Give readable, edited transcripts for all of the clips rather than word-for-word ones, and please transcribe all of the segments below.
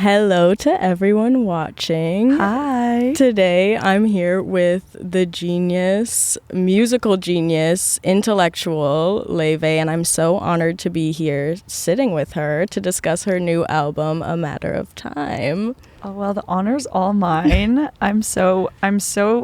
Hello to everyone watching. Hi. Today I'm here with the genius, musical genius, intellectual Laufey, and I'm so honored to be here sitting with her to discuss her new album, A Matter of Time. Oh, well, the honor's all mine. I'm so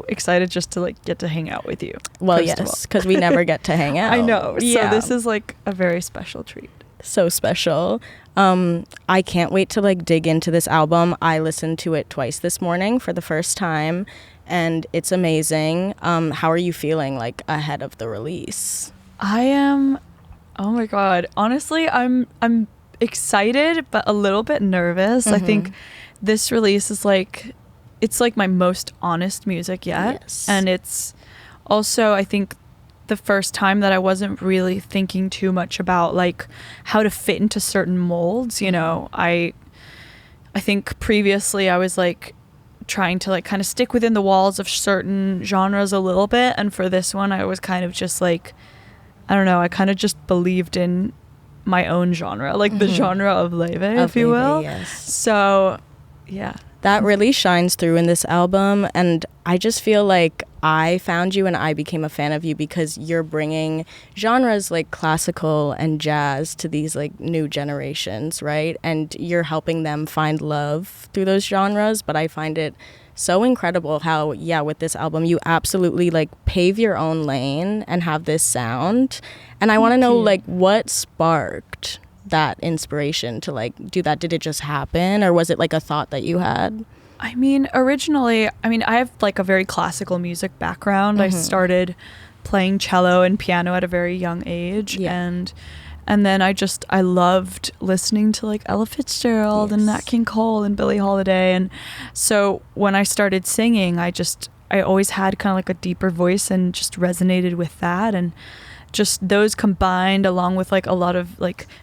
excited just to get to hang out with you. Well, yes, because we never get to hang out. I know. Yeah. So this is a very special treat. So special. I can't wait to dig into this album. I listened to it twice this morning for the first time, and it's amazing. How are you feeling ahead of the release? I am. Oh my God. Honestly, I'm excited but a little bit nervous. I think this release is it's my most honest music yet. Yes. And it's also, I think, the first time that I wasn't really thinking too much about how to fit into certain molds. I think previously I was trying to kind of stick within the walls of certain genres a little bit, and for this one I was kind of just I don't know, I kind of just believed in my own genre, the genre of Laufey, if you will. Yes. So yeah, that really shines through in this album, and I just feel I found you and I became a fan of you because you're bringing genres like classical and jazz to these new generations, right? And you're helping them find love through those genres. But I find it so incredible how, with this album, you absolutely pave your own lane and have this sound. And I want to know what sparked that inspiration to do that. Did it just happen, or was it a thought that you had? I mean, originally, I have a very classical music background. I started playing cello and piano at a very young age, and then I loved listening to Ella Fitzgerald and Nat King Cole and Billie Holiday, and so when I started singing, I always had kind of a deeper voice and just resonated with that, and just those combined along with a lot of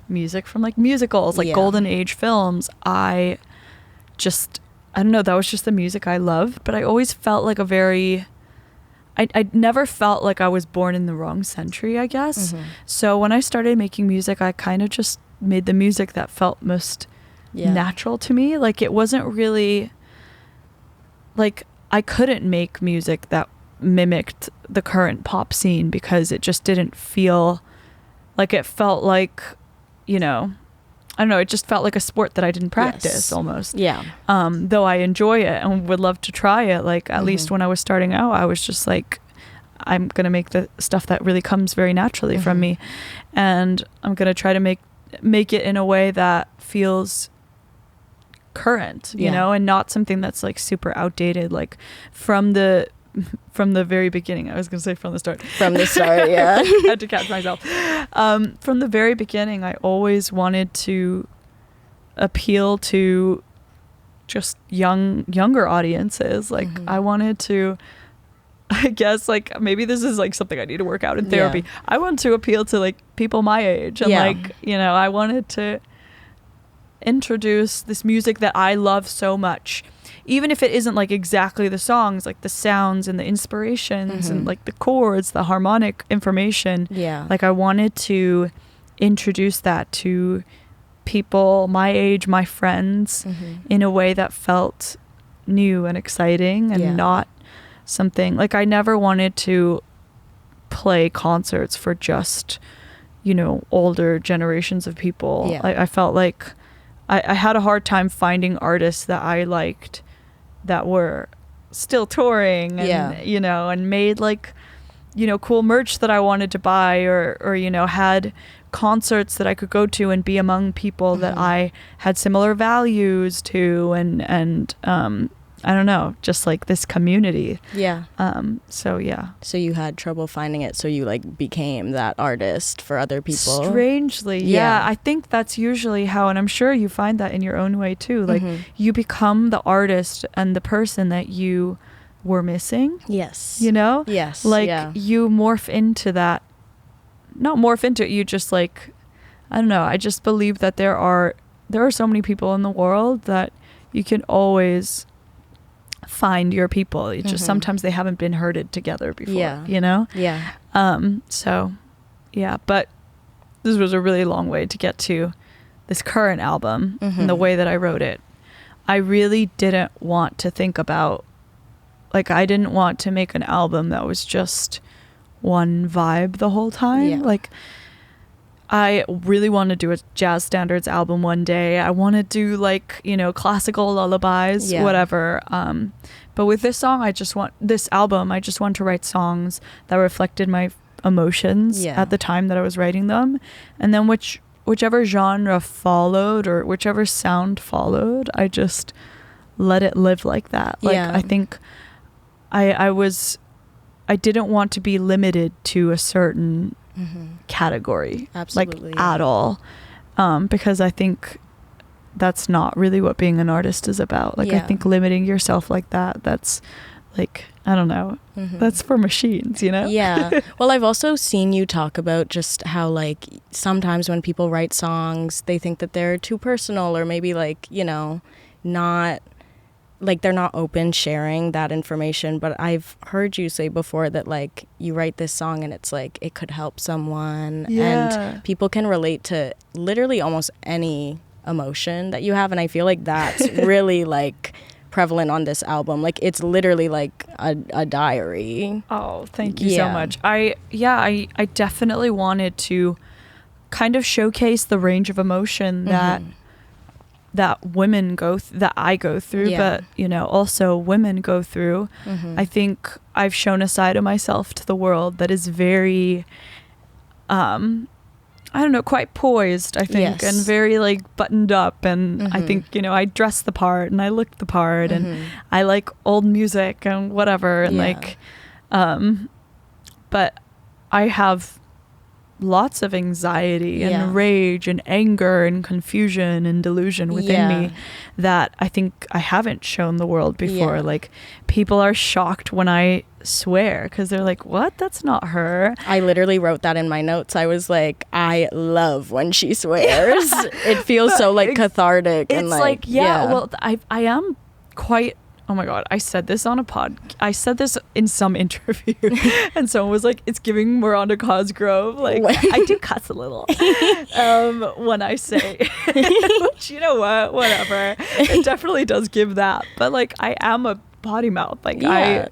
music from musicals, golden age films. I don't know, that was just the music I loved, but I always felt I never felt like I was born in the wrong century, I guess. So when I started making music, I kind of just made the music that felt most natural to me. It wasn't really, I couldn't make music that mimicked the current pop scene because it just didn't feel it felt I don't know, it just felt like a sport that I didn't practice almost. Yeah. Though I enjoy it and would love to try it. At least when I was starting out, I was just I'm going to make the stuff that really comes very naturally from me. And I'm going to try to make it in a way that feels current, you know, and not something that's super outdated, from the very beginning. I was going to say from the start. From the start, yeah. I had to catch myself. From the very beginning, I always wanted to appeal to just younger audiences. I wanted to, I guess, maybe this is something I need to work out in therapy. Yeah. I want to appeal to people my age. And I wanted to introduce this music that I love so much, even if it isn't exactly the songs, the sounds and the inspirations and the chords, the harmonic information. Yeah. I wanted to introduce that to people my age, my friends, in a way that felt new and exciting and not something I never wanted to play concerts for just, older generations of people. Yeah. I felt I had a hard time finding artists that I liked that were still touring and and made cool merch that I wanted to buy or had concerts that I could go to and be among people that I had similar values to and I don't know, just this community. Yeah. So you had trouble finding it, so you became that artist for other people. Strangely, yeah. I think that's usually how, and I'm sure you find that in your own way too. You become the artist and the person that you were missing. Yes. Yes. You morph into that. Not morph into it. You just I don't know. I just believe that there are so many people in the world that you can always find your people. It's just sometimes they haven't been herded together before. Yeah. So yeah, but this was a really long way to get to this current album and the way that I wrote it. I really didn't want to think about, like, I didn't want to make an album that was just one vibe the whole time. Yeah. Like, I really want to do a jazz standards album one day. I want to do, like, you know, classical lullabies, whatever. But with this song, this album, I just want to write songs that reflected my emotions at the time that I was writing them. And then whichever genre followed or whichever sound followed, I just let it live like that. Like, I think I didn't want to be limited to a certain category. Absolutely, like at all, because I think that's not really what being an artist is about. Like, I think limiting yourself like that's like, I don't know, that's for machines, you know? Yeah. Well, I've also seen you talk about just how, like, sometimes when people write songs, they think that they're too personal, or maybe, like, you know, not, like, they're not open sharing that information. But I've heard you say before that, like, you write this song and it's like it could help someone, and people can relate to literally almost any emotion that you have. And I feel like that's really, like, prevalent on this album. Like, it's literally like a diary. Oh, thank you so much. I definitely wanted to kind of showcase the range of emotion that women that I go through, but, you know, also women go through. I think I've shown a side of myself to the world that is very I don't know, quite poised, I think, and very, like, buttoned up. And I think, you know, I dress the part and I look the part and I like old music and whatever. And like, but I have lots of anxiety and rage and anger and confusion and delusion within me that I think I haven't shown the world before. Like, people are shocked when I swear because they're like, what? That's not her. I literally wrote that in my notes. I was like, I love when she swears. It feels so, like, cathartic. It's and like, well, I am quite, oh my God, I said this on a I said this in some interview and someone was like, it's giving Miranda Cosgrove. Like, I do cuss a little when I say, which, you know what, whatever. It definitely does give that. But, like, I am a potty mouth. Like, I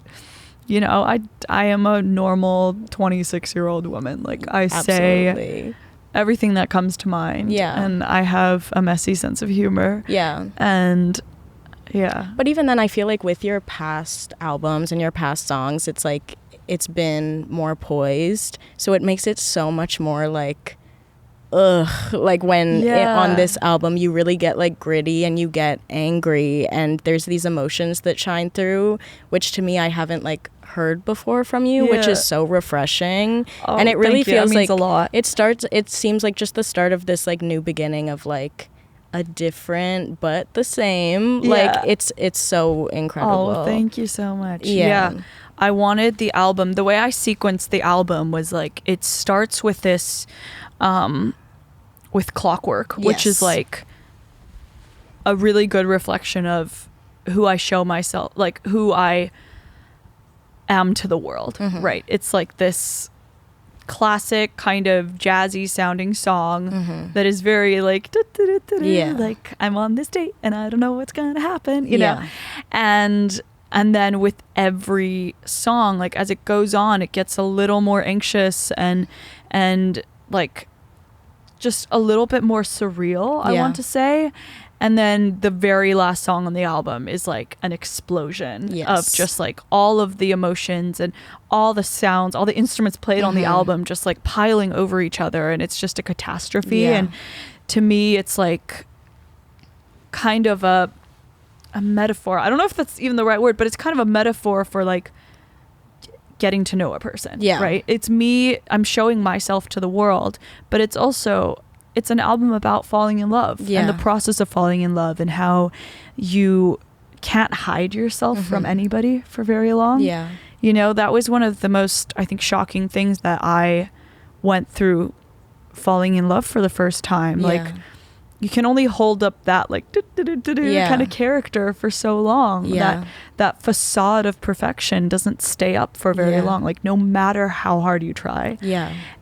am a normal 26-year-old woman. Like, I say everything that comes to mind. Yeah. And I have a messy sense of humor. Yeah. And but even then, I feel like with your past albums and your past songs, it's like it's been more poised, so it makes it so much more like like when on this album you really get, like, gritty and you get angry and there's these emotions that shine through, which to me I haven't, like, heard before from you, which is so refreshing. And it really feels like a lot. It seems like just the start of this, like, new beginning of, like, a different but the same. Like, it's so incredible. Oh, thank you so much. I wanted the album, the way I sequenced the album was, like, it starts with this with Clockwork, which is, like, a really good reflection of who I show myself, like, who I am to the world. Right, it's like this classic kind of jazzy sounding song that is very, like, like, I'm on this date and I don't know what's gonna happen, you know. And then with every song, like, as it goes on, it gets a little more anxious and like just a little bit more surreal, I want to say. And then the very last song on the album is, like, an explosion of just, like, all of the emotions and all the sounds, all the instruments played on the album just, like, piling over each other, and it's just a catastrophe. And to me, it's, like, kind of a metaphor. I don't know if that's even the right word, but it's kind of a metaphor for, like, getting to know a person. Right? It's me, I'm showing myself to the world, but it's also, it's an album about falling in love and the process of falling in love and how you can't hide yourself from anybody for very long. You know, that was one of the most, I think, shocking things that I went through falling in love for the first time. Like, you can only hold up that, like, kind of character for so long. That facade of perfection doesn't stay up for very long, like, no matter how hard you try.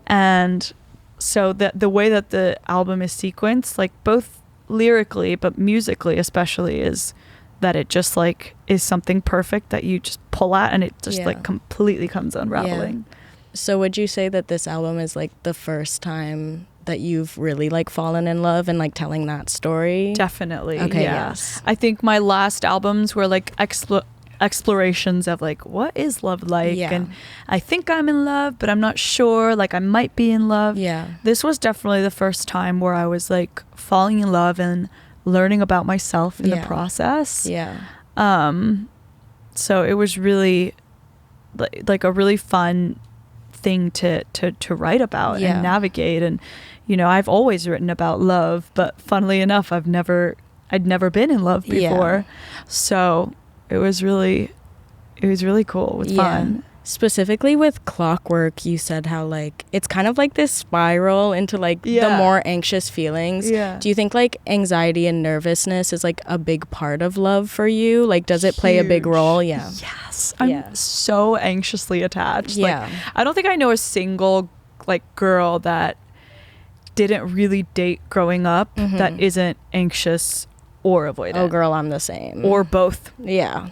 And so the way that the album is sequenced, like, both lyrically, but musically especially, is that it just like is something perfect that you just pull at and it just like completely comes unraveling. So would you say that this album is like the first time that you've really like fallen in love and like telling that story? Definitely. Okay, yeah. yes. I think my last albums were like explorations of like, what is love like? Yeah. And I think I'm in love, but I'm not sure. Like, I might be in love. Yeah. This was definitely the first time where I was like falling in love and learning about myself in the process. Yeah. So it was really like a really fun thing to write about and navigate. And you know, I've always written about love, but funnily enough, I'd never been in love before. So it was really cool. It was fun. Specifically with Clockwork, you said how like it's kind of like this spiral into like the more anxious feelings. Yeah. Do you think like anxiety and nervousness is like a big part of love for you? Like, does it play a big role? Yeah. Yes. I'm so anxiously attached. Yeah. Like, I don't think I know a single like girl that didn't really date growing up that isn't anxious or avoidant. Oh girl, I'm the same. Or both. Yeah.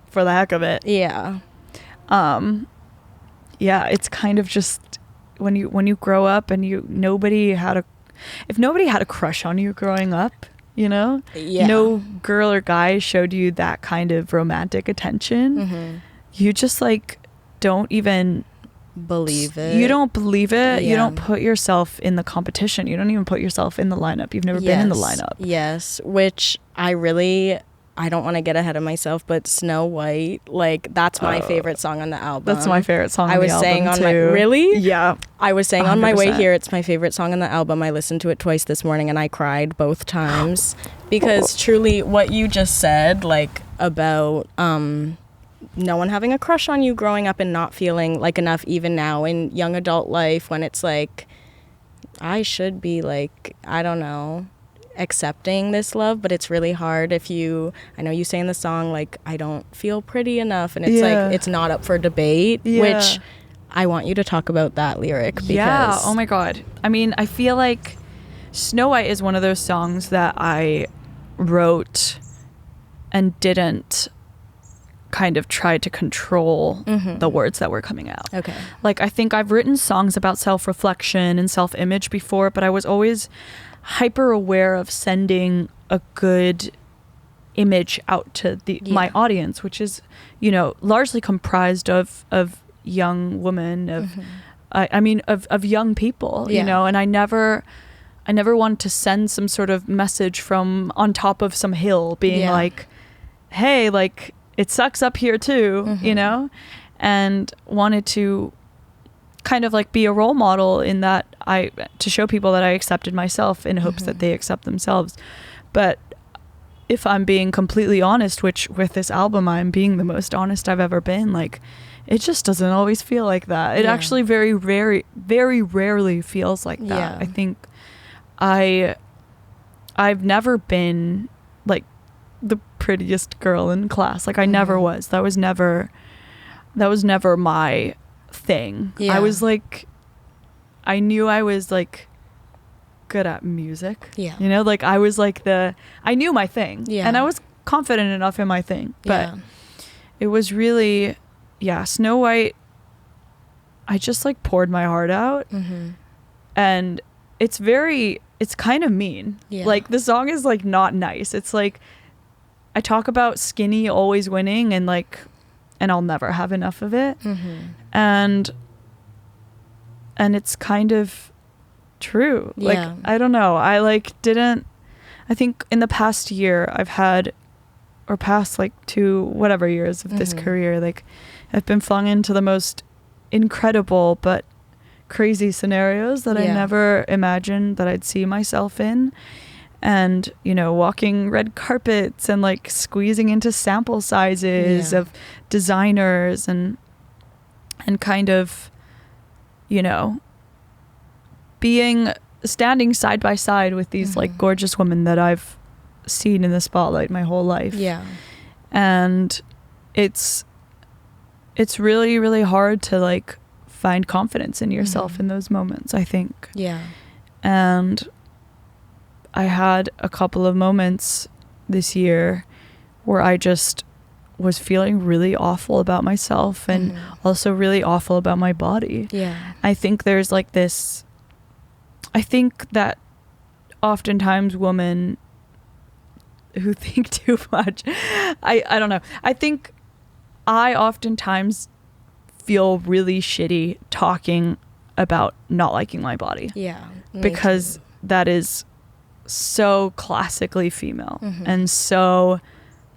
For the heck of it. Yeah. Yeah, it's kind of just when you grow up and if nobody had a crush on you growing up, you know, no girl or guy showed you that kind of romantic attention. You just like don't even believe it. You don't believe it. You don't put yourself in the competition. You don't even put yourself in the lineup. You've never been in the lineup. Yes, which I don't want to get ahead of myself, but Snow White, like, that's my favorite song on the album. That's my favorite song on the album, I was saying on too. really? Yeah. I was saying 100%. on my way here, it's my favorite song on the album. I listened to it twice this morning and I cried both times because truly what you just said, like, about no one having a crush on you growing up and not feeling like enough even now in young adult life when it's like, I should be like, I don't know, accepting this love, but it's really hard if I know you say in the song like I don't feel pretty enough, and it's like it's not up for debate, which I want you to talk about that lyric because oh my god, I mean, I feel like Snow White is one of those songs that I wrote and didn't kind of try to control the words that were coming out. Okay. Like, I think I've written songs about self-reflection and self-image before, but I was always hyper aware of sending a good image out to my audience, which is, you know, largely comprised of young women, of young people, you know, and I never wanted to send some sort of message from on top of some hill being like, hey, like, it sucks up here too, you know, and wanted to kind of like be a role model in that to show people that I accepted myself in hopes that they accept themselves. But if I'm being completely honest, which with this album I'm being the most honest I've ever been, like, it just doesn't always feel like that. It actually very rarely feels like that. I think I've never been like the prettiest girl in class. Like, I never was. That was never my thing. I was like, I knew I was like good at music. Yeah. You know, like I was like I knew my thing. Yeah. And I was confident enough in my thing. But it was really, Snow White, I just like poured my heart out. And it's kind of mean. Yeah. Like, the song is like not nice. It's like, I talk about skinny always winning and like, and I'll never have enough of it. And it's kind of true. Like, I don't know. I think in the past year I've had, or past like 2 whatever years of this career, like I've been flung into the most incredible but crazy scenarios that I never imagined that I'd see myself in. And, you know, walking red carpets and like squeezing into sample sizes of designers and kind of, you know, standing side by side with these like gorgeous women that I've seen in the spotlight my whole life. Yeah. And it's really, really hard to like find confidence in yourself in those moments, I think. Yeah. And I had a couple of moments this year where I just was feeling really awful about myself and also really awful about my body. Yeah. I think there's like this, I think that oftentimes women who think too much, I don't know. I think I oftentimes feel really shitty talking about not liking my body. Yeah. Because that is so classically female and so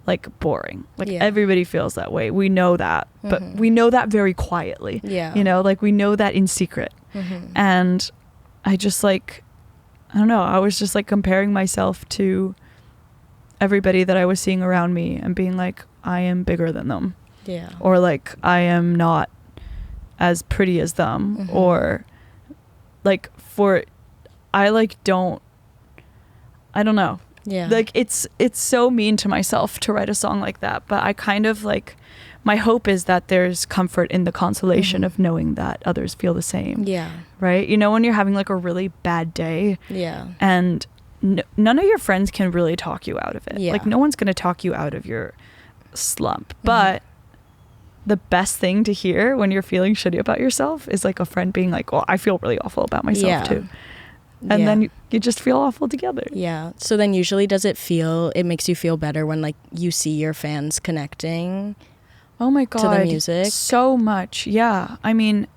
like boring. Like everybody feels that way. We know that, but we know that very quietly. Yeah. You know, like we know that in secret. And I just like, I don't know, I was just like comparing myself to everybody that I was seeing around me and being like, I am bigger than them. Yeah. Or like, I am not as pretty as them. Or like I like don't know. Yeah. Like it's so mean to myself to write a song like that, but I kind of like, my hope is that there's comfort in the consolation of knowing that others feel the same. Yeah. Right? You know, when you're having like a really bad day. Yeah. And none of your friends can really talk you out of it. Yeah. Like no one's going to talk you out of your slump. But the best thing to hear when you're feeling shitty about yourself is like a friend being like, well, I feel really awful about myself too. And then you just feel awful together. Yeah. So then usually it makes you feel better when like you see your fans connecting. Oh my God. To the music. So much. Yeah. I mean,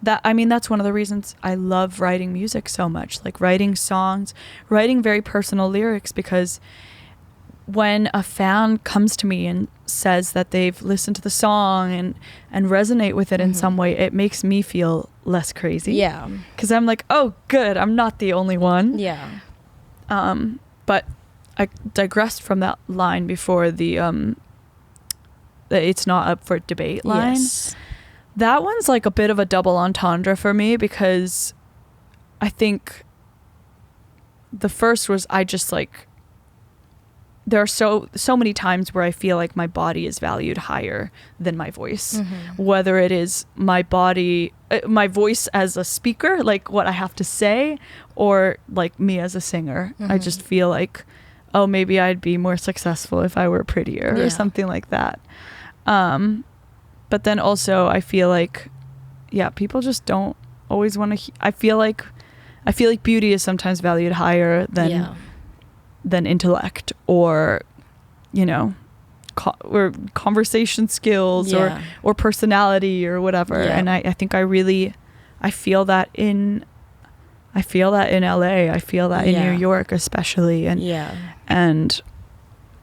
that's one of the reasons I love writing music so much. Like writing songs, writing very personal lyrics, because when a fan comes to me and says that they've listened to the song and resonate with it in some way, it makes me feel less crazy. Yeah. Because I'm like, oh, good, I'm not the only one. Yeah. But I digressed from that line before the it's not up for debate line. Yes. That one's like a bit of a double entendre for me, because I think the first was I just like, there are so many times where I feel like my body is valued higher than my voice, whether it is my body, my voice as a speaker, like what I have to say, or like me as a singer. I just feel like, oh, maybe I'd be more successful if I were prettier or something like that. But then also I feel like, yeah, people just don't always want to, I feel like beauty is sometimes valued higher than intellect, or, you know, or conversation skills, or personality or whatever. And I think I feel that in LA. I feel that in New York especially. And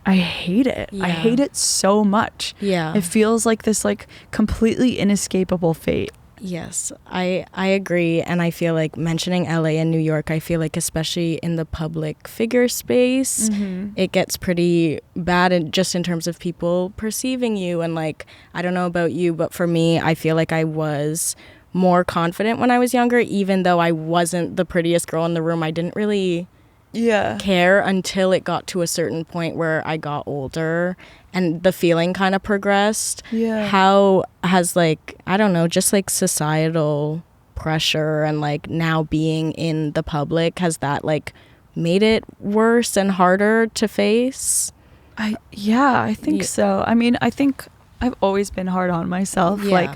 I hate it. I hate it so much. Yeah. It feels like this like completely inescapable fate. Yes, I agree. And I feel like mentioning LA and New York, I feel like especially in the public figure space, it gets pretty bad just in terms of people perceiving you. And like, I don't know about you, but for me, I feel like I was more confident when I was younger, even though I wasn't the prettiest girl in the room. I didn't really care until it got to a certain point where I got older and the feeling kind of progressed. How has like, I don't know, just like societal pressure and like now being in the public, has that like made it worse and harder to face? I think so. I mean, I think I've always been hard on myself. Like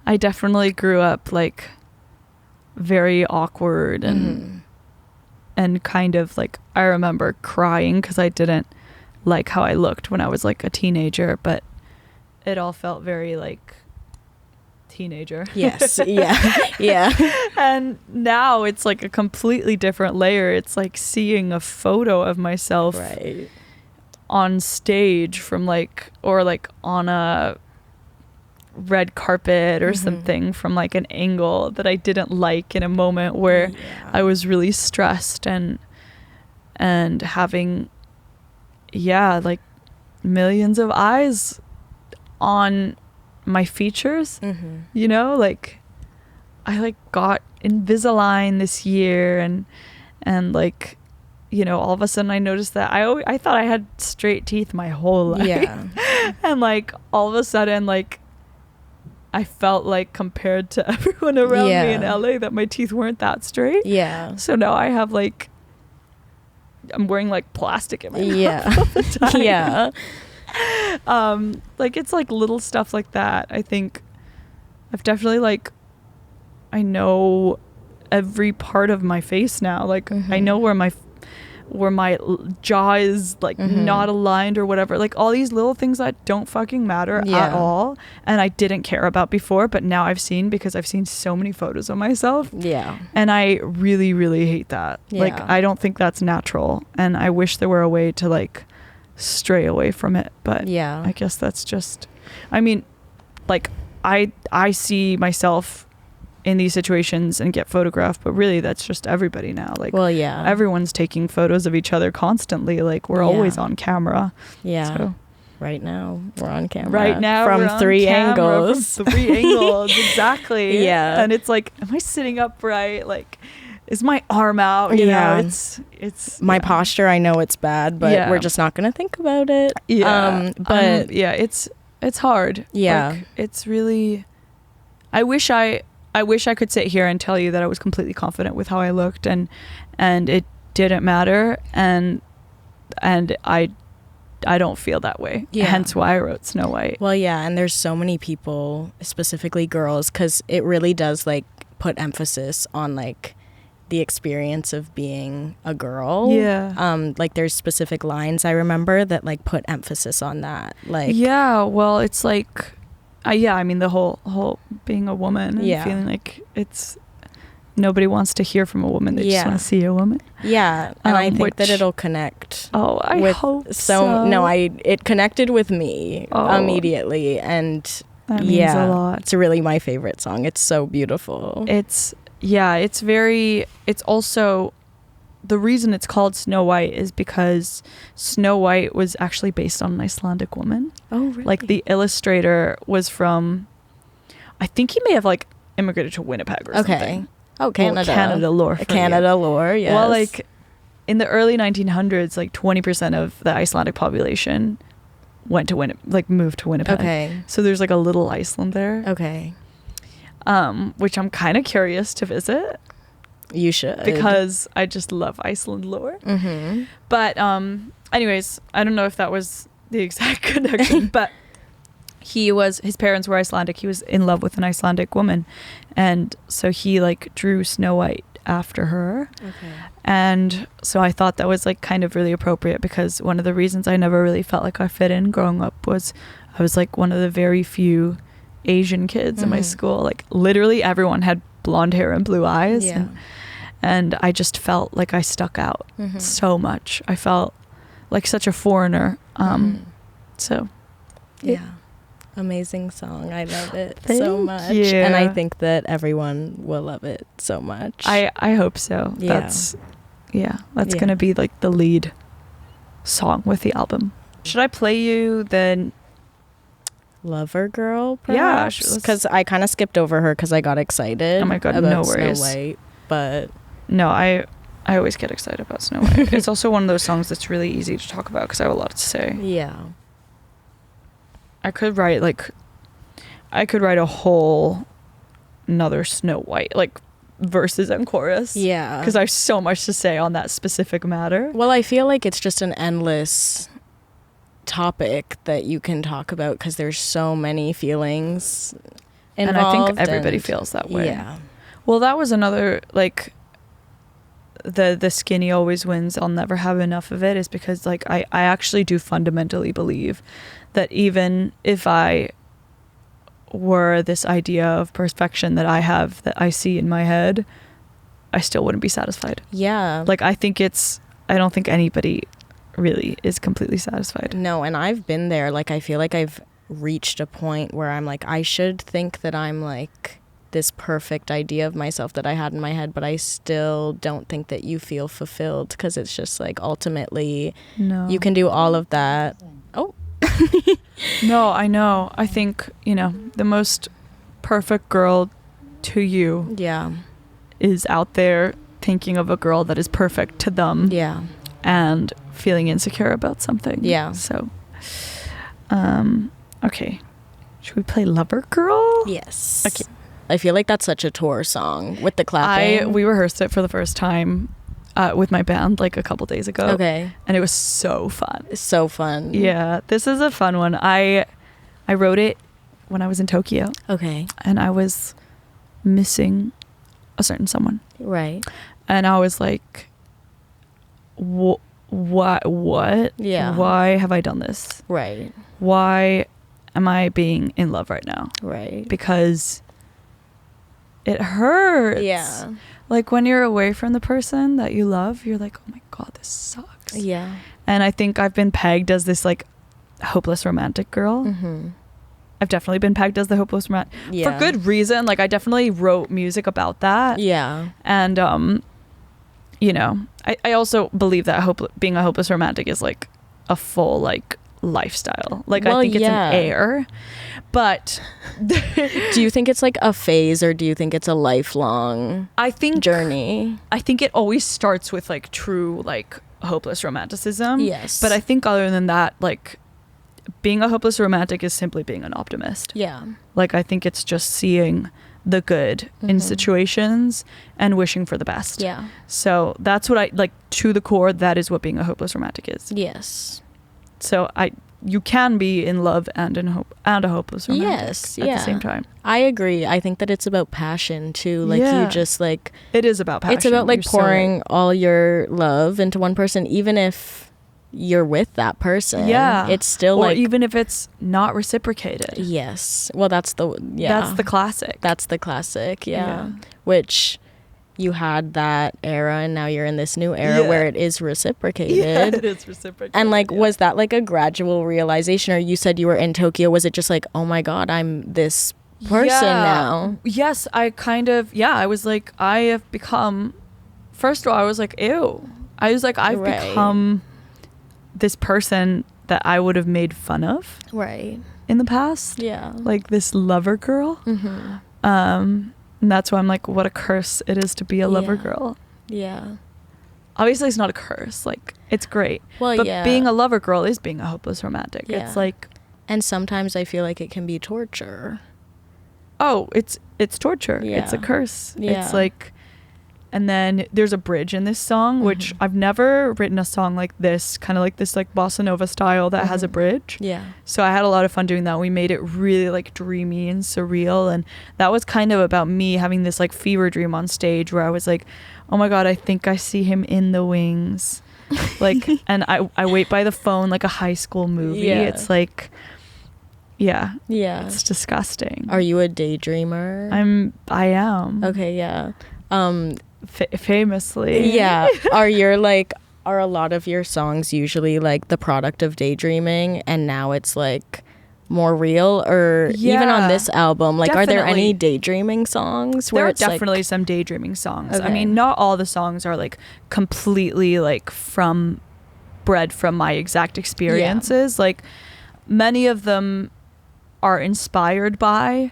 I definitely grew up like very awkward and kind of like, I remember crying because I didn't like how I looked when I was like a teenager, but it all felt very like teenager. Yes. Yeah. And now it's like a completely different layer. It's like seeing a photo of myself on stage from like, or like on a red carpet or something from like an angle that I didn't like in a moment where I was really stressed and having like millions of eyes on my features. You know, like I like got Invisalign this year and like, you know, all of a sudden I noticed that I thought I had straight teeth my whole life. And like all of a sudden like I felt like compared to everyone around me in LA that my teeth weren't that straight. So now I have like I'm wearing like plastic in my Yeah. mouth all the time. Yeah. Like it's like little stuff like that. I think I've definitely like, I know every part of my face now. Like I know where my jaw is like not aligned or whatever. Like all these little things that don't fucking matter at all, and I didn't care about before, but now I've seen, because I've seen so many photos of myself. Yeah. And I really, really hate that. Yeah. Like I don't think that's natural, and I wish there were a way to like stray away from it. But Yeah. I guess that's just, I mean, like I see myself in these situations and get photographed, but really that's just everybody now. Like, well, yeah, everyone's taking photos of each other constantly. Like we're always on camera. Yeah. So. Right now we're on camera. Right now from we're on 3 camera angles. From 3 angles, exactly. Yeah. And it's like, am I sitting upright? Like, is my arm out? You know, it's my posture. I know it's bad, but we're just not gonna think about it. Yeah. But it's hard. Yeah. Like, it's really. I wish I could sit here and tell you that I was completely confident with how I looked, and it didn't matter, and I don't feel that way. Yeah. Hence why I wrote Snow White. Well, yeah, and there's so many people, specifically girls, because it really does like put emphasis on like the experience of being a girl. Yeah. Like there's specific lines I remember that like put emphasis on that. Like yeah. Well, it's like. I mean, the whole being a woman and feeling like it's nobody wants to hear from a woman. They just want to see a woman. Yeah, and I think that it'll connect. Oh, I hope so. No, it connected with me immediately, and that means a lot. It's really my favorite song. It's so beautiful. It's also. The reason it's called Snow White is because Snow White was actually based on an Icelandic woman. Oh, really? Like the illustrator was from, I think he may have like immigrated to Winnipeg or something. Oh, Canada. Well, Canada lore. Canada lore, yes. Well, like in the early 1900s, like 20% of the Icelandic population moved to Winnipeg. Okay. So there's like a little Iceland there. Okay. Which I'm kind of curious to visit. You should. Because I just love Iceland lore. Mm-hmm. But anyways, I don't know if that was the exact connection, but his parents were Icelandic. He was in love with an Icelandic woman. And so he like drew Snow White after her. Okay. And so I thought that was like kind of really appropriate, because one of the reasons I never really felt like I fit in growing up was I was like one of the very few Asian kids in my school. Like literally everyone had blonde hair and blue eyes. Yeah. And I just felt like I stuck out so much. I felt like such a foreigner. So, yeah. Amazing song. I love it so much. You. And I think that everyone will love it so much. I hope so. Yeah. That's going to be like the lead song with the album. Should I play you the Lover Girl, perhaps? Yeah. Because I kind of skipped over her because I got excited. Oh my God, about no worries. Snow White, but... No, I always get excited about Snow White. It's also one of those songs that's really easy to talk about because I have a lot to say. Yeah. I could write a whole another Snow White, like verses and chorus. Yeah. Because I have so much to say on that specific matter. Well, I feel like it's just an endless topic that you can talk about because there's so many feelings involved. And I think everybody feels that way. Yeah. Well, that was another, like, the skinny always wins, I'll never have enough of it, is because like I actually do fundamentally believe that even if I were this idea of perfection that I have, that I see in my head, I still wouldn't be satisfied. Yeah. Like I don't think anybody really is completely satisfied. No, and I've been there. Like I feel like I've reached a point where I'm like, I should think that I'm like this perfect idea of myself that I had in my head, but I still don't think that you feel fulfilled, because it's just like ultimately you can do all of that. Oh. No, I know. I think, the most perfect girl to you is out there thinking of a girl that is perfect to them. Yeah. And feeling insecure about something. Yeah. So, okay. Should we play Lover Girl? Yes. Okay. I feel like that's such a tour song with the clapping. We rehearsed it for the first time with my band like a couple days ago. Okay. And it was so fun. It's so fun. Yeah, this is a fun one. I wrote it when I was in Tokyo. Okay. And I was missing a certain someone. Right. And I was like, what? Yeah. Why have I done this? Right. Why am I being in love right now? Right. Because it hurts. Yeah. Like when you're away from the person that you love, you're like, oh my God, this sucks. Yeah. And I think I've been pegged as this like hopeless romantic girl. Mm-hmm. I've definitely been pegged as the hopeless romantic for good reason. Like I definitely wrote music about that. Yeah. And you know, I also believe that being a hopeless romantic is like a full like lifestyle. Like I think it's an air. But do you think it's like a phase, or do you think it's a lifelong journey? I think it always starts with like true like hopeless romanticism. Yes. But I think other than that, like being a hopeless romantic is simply being an optimist. Yeah. Like I think it's just seeing the good in situations and wishing for the best. Yeah. So that's what I like, to the core, that is what being a hopeless romantic is. Yes. So you can be in love and a hopeless romantic at the same time. I agree. I think that it's about passion too. Like you just like, it is about passion. It's about like pouring all your love into one person, even if you're with that person. Yeah. It's still or like, even if it's not reciprocated. Yes. Well, that's the classic. That's the classic. Yeah. Which you had that era, and now you're in this new era where it is reciprocated. Yeah, it is reciprocated. And like, was that like a gradual realization, or you said you were in Tokyo? Was it just like, oh my God, I'm this person now? Yes, I was like, I have become, first of all, I was like, ew. I was like, I've become this person that I would have made fun of. Right. In the past. Yeah. Like this lover girl. Mm-hmm. And that's why I'm like, what a curse it is to be a lover girl. Yeah. Obviously, it's not a curse. Like, it's great. Well, but being a lover girl is being a hopeless romantic. Yeah. It's like... And sometimes I feel like it can be torture. Oh, it's torture. Yeah. It's a curse. Yeah. It's like... And then there's a bridge in this song, which I've never written a song like this, kind of like this like bossa nova style that has a bridge. Yeah. So I had a lot of fun doing that. We made it really like dreamy and surreal. And that was kind of about me having this like fever dream on stage where I was like, oh my God, I think I see him in the wings. Like, and I wait by the phone like a high school movie. Yeah. It's like, yeah. Yeah. It's disgusting. Are you a daydreamer? I am. Okay, yeah. Famously. Yeah. Are a lot of your songs usually like the product of daydreaming, and now it's like more real? Or even on this album, like definitely. Are there any daydreaming songs where there are definitely some daydreaming songs. Okay. I mean, not all the songs are like completely like bred from my exact experiences. Like many of them are inspired by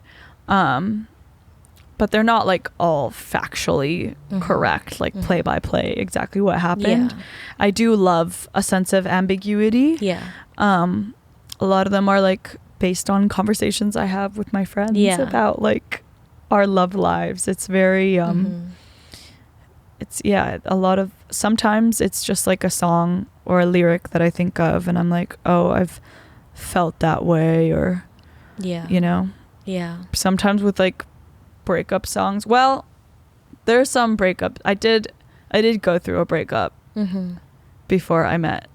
but they're not like all factually correct, like play by play exactly what happened. Yeah. I do love a sense of ambiguity. Yeah. A lot of them are like based on conversations I have with my friends about like our love lives. It's very it's a lot of, sometimes it's just like a song or a lyric that I think of and I'm like, oh, I've felt that way, or you know. Yeah. Sometimes with like breakup songs, well, there's some breakup. I did go through a breakup before I met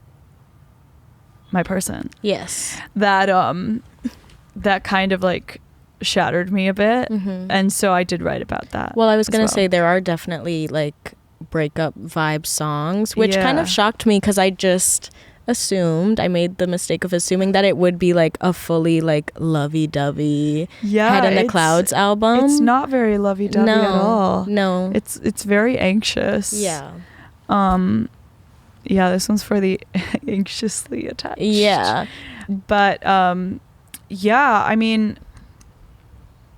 my person. Yes. That kind of like shattered me a bit, and so I did write about that. Well, I was gonna say there are definitely like breakup vibe songs, which kind of shocked me because I just I made the mistake of assuming that it would be like a fully like lovey-dovey Head in the Clouds album. It's not very lovey-dovey at all. No. It's very anxious. Yeah. Yeah, this one's for the anxiously attached. Yeah. But yeah, I mean,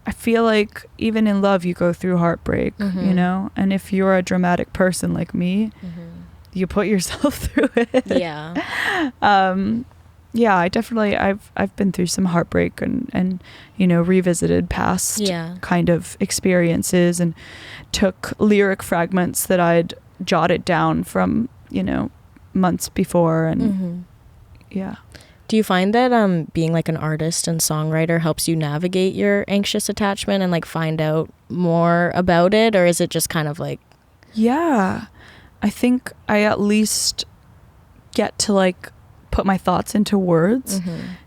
I feel like even in love you go through heartbreak, you know? And if you're a dramatic person like me, you put yourself through it. Yeah. Yeah, I've been through some heartbreak and you know, revisited past kind of experiences and took lyric fragments that I'd jotted down from, you know, months before. And yeah. Do you find that being like an artist and songwriter helps you navigate your anxious attachment and like find out more about it, or is it just kind of like... Yeah, I think I at least get to like put my thoughts into words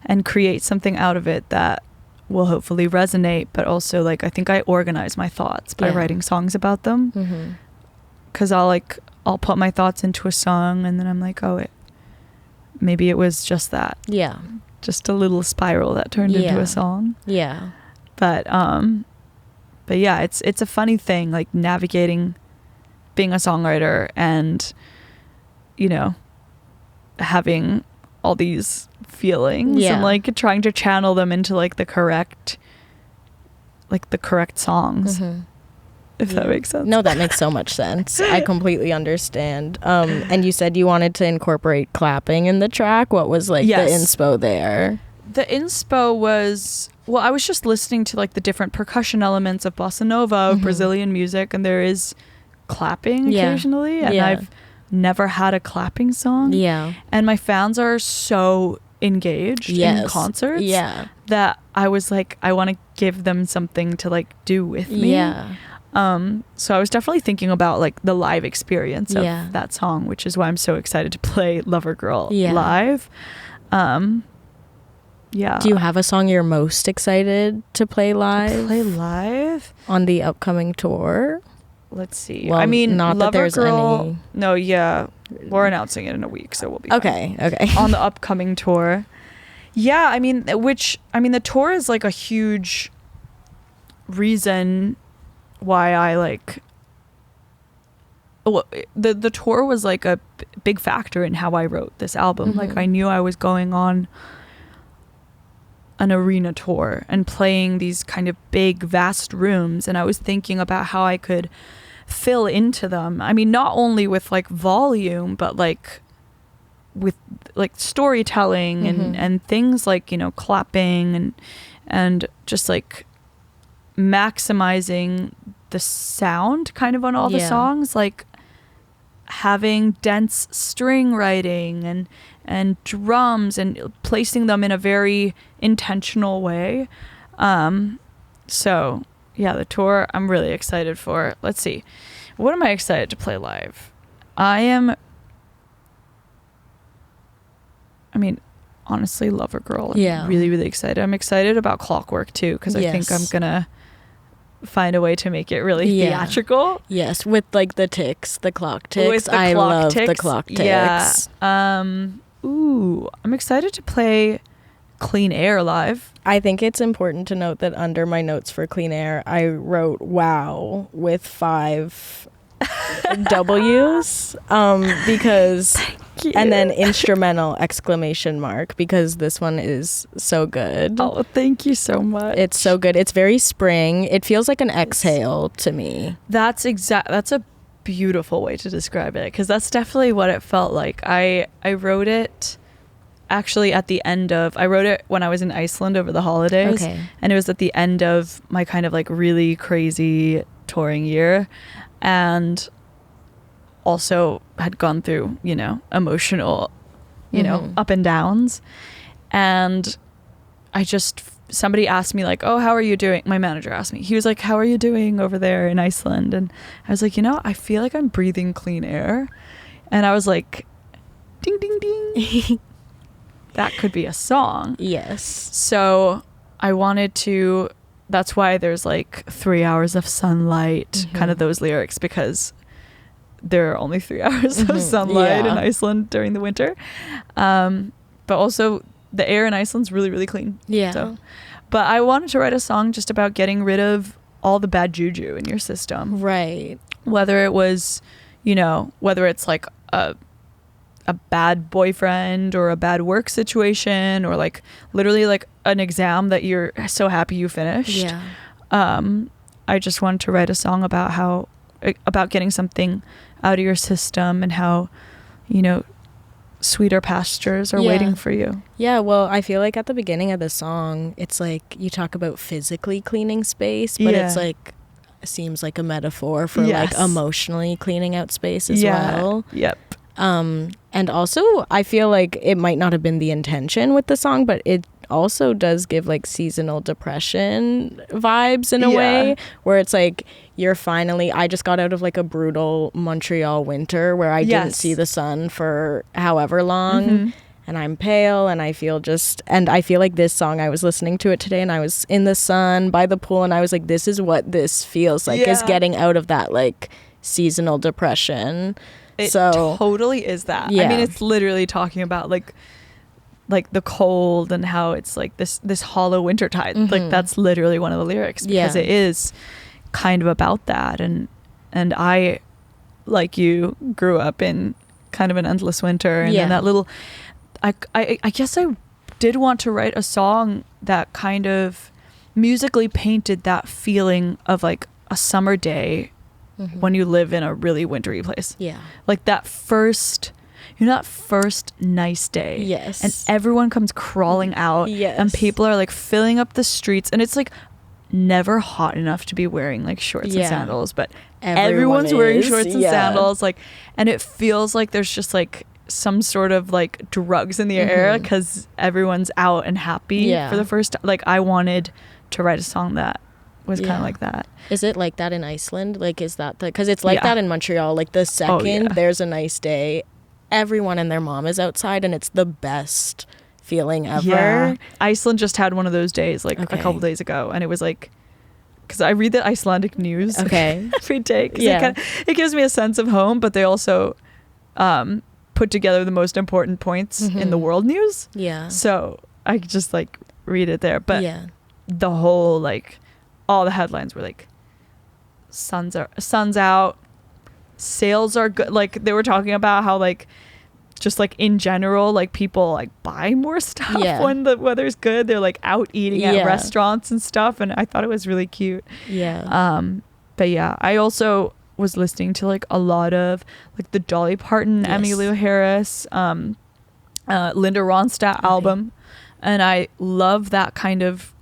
and create something out of it that will hopefully resonate, but also like I think I organize my thoughts by writing songs about them, because I'll put my thoughts into a song and then I'm like, oh, maybe it was just that. Yeah. Just a little spiral that turned into a song. Yeah. But yeah, it's a funny thing, like navigating being a songwriter and, you know, having all these feelings and like trying to channel them into like the correct songs. If that makes sense. No, that makes so much sense. I completely understand. And you said you wanted to incorporate clapping in the track. What was like the inspo there? The inspo was, well, I was just listening to like the different percussion elements of bossa nova, of Brazilian music, and there is clapping occasionally, and I've never had a clapping song. Yeah. And my fans are so engaged in concerts that I was like, I want to give them something to like do with me. Yeah. So I was definitely thinking about like the live experience of that song, which is why I'm so excited to play Lover Girl live. Yeah. Do you have a song you're most excited to play live? On the upcoming tour? Let's see. Well, I mean, not Lover that there's Girl, any. No, yeah. We're announcing it in a week, so we'll be okay. On the upcoming tour. Yeah, I mean, the tour is like a huge reason why I like, well, the tour was like a big factor in how I wrote this album. Like I knew I was going on an arena tour and playing these kind of big vast rooms, and I was thinking about how I could fill into them. I mean, not only with like volume, but like with like storytelling and things like, you know, clapping and just like maximizing the sound kind of on all the songs, like having dense string writing and drums and placing them in a very intentional way. So yeah, the tour I'm really excited for. Let's see, what am I excited to play live? I mean, honestly, Lover Girl. I'm really, really excited. I'm excited about Clockwork too, because I think I'm gonna find a way to make it really theatrical. Yes, with like the ticks, the clock ticks. I love the clock ticks. Yeah. Ooh, I'm excited to play Clean Air live. I think it's important to note that under my notes for Clean Air, I wrote wow with 5 W's because and then instrumental ! Because this one is so good. Oh, thank you so much. It's so good. It's very spring. It feels like an exhale to me. That's a beautiful way to describe it, because that's definitely what it felt like. I wrote it actually at the end of, I wrote it when I was in Iceland over the holidays, and it was at the end of my kind of like really crazy touring year, and also had gone through, you know, emotional, you know, up and downs. And somebody asked me like, oh, how are you doing? My manager asked me, he was like, how are you doing over there in Iceland? And I was like, you know, I feel like I'm breathing clean air. And I was like, ding, ding, ding. That could be a song. Yes. So I wanted to, that's why there's like 3 hours of sunlight, kind of those lyrics, because there are only 3 hours of sunlight in Iceland during the winter. But also the air in Iceland's really, really clean. Yeah. So, but I wanted to write a song just about getting rid of all the bad juju in your system. Right. Whether it was, you know, whether it's like a bad boyfriend or a bad work situation, or like literally like an exam that you're so happy you finished. Yeah. I just wanted to write a song about getting something out of your system and how, you know, sweeter pastures are waiting for you. Yeah, well, I feel like at the beginning of the song, it's like you talk about physically cleaning space, but it's like seems like a metaphor for Yes. like emotionally cleaning out space as Yeah. well. Yep. And also I feel like it might not have been the intention with the song, but it also does give like seasonal depression vibes in a Yeah. way, where it's like I just got out of like a brutal Montreal winter where I didn't Yes. see the sun for however long. Mhm. And I'm pale and I feel like this song, I was listening to it today and I was in the sun by the pool and I was like, this is what this feels like, is Yeah. getting out of that like seasonal depression. It So totally is that. I Yeah. mean, it's literally talking about like the cold and how it's like this hollow wintertide. Like that's literally one of the lyrics, because Yeah. it is kind of about that. And I, like you, grew up in kind of an endless winter, and Yeah. then that little I guess I did want to write a song that kind of musically painted that feeling of like a summer day when you live in a really wintry place. Yeah. Like that first nice day. Yes. And everyone comes crawling out. Yes. And people are like filling up the streets, and it's like never hot enough to be wearing like shorts Yeah. and sandals, but Everyone everyone's wearing is, shorts and yeah. sandals, like, and it feels like there's just like some sort of like drugs in the air because everyone's out and happy Yeah. for the first time. Like I wanted to write a song that was kind Yeah. of like that. Is it like that in Iceland? Like, is that because it's like Yeah. that in Montreal? Like the second yeah. there's a nice day, everyone and their mom is outside, and it's the best feeling ever. Yeah. Iceland just had one of those days like Okay. a couple days ago, and it was like, because I read the Icelandic news Okay. every day, 'cause Yeah. it gives me a sense of home, but they also put together the most important points in the world news. Yeah. So I could just like read it there. But yeah. the whole like all the headlines were like sun's out, sales are good. Like they were talking about how like just like in general, like people like buy more stuff Yeah. when the weather's good. They're like out eating at Yeah. restaurants and stuff, and I thought it was really cute. Yeah. But yeah, I also was listening to like a lot of like the Dolly Parton, Yes. Emmylou Harris, Linda Ronstadt album, and I love that kind of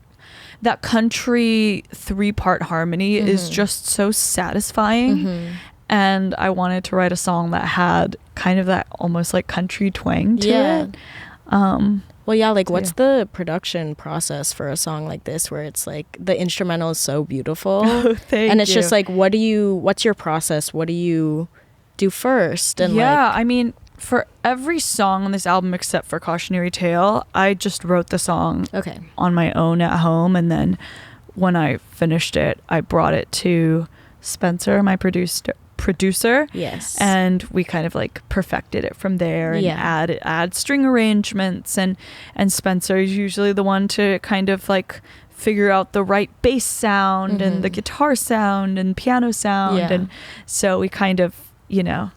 that country 3-part harmony is just so satisfying. And I wanted to write a song that had kind of that almost like country twang to Yeah. it. Well, yeah, like So, what's the production process for a song like this where it's like the instrumental is so beautiful Thank and it's you. just like what's your process? What do you do first? And yeah, I mean, for every song on this album except for Cautionary Tale, I just wrote the song okay. on my own at home, and then when I finished it, I brought it to Spencer, my producer, Yes. and we kind of like perfected it from there and Yeah. add string arrangements, and Spencer is usually the one to kind of like figure out the right bass sound and the guitar sound and piano sound. Yeah. And so we kind of, yeah.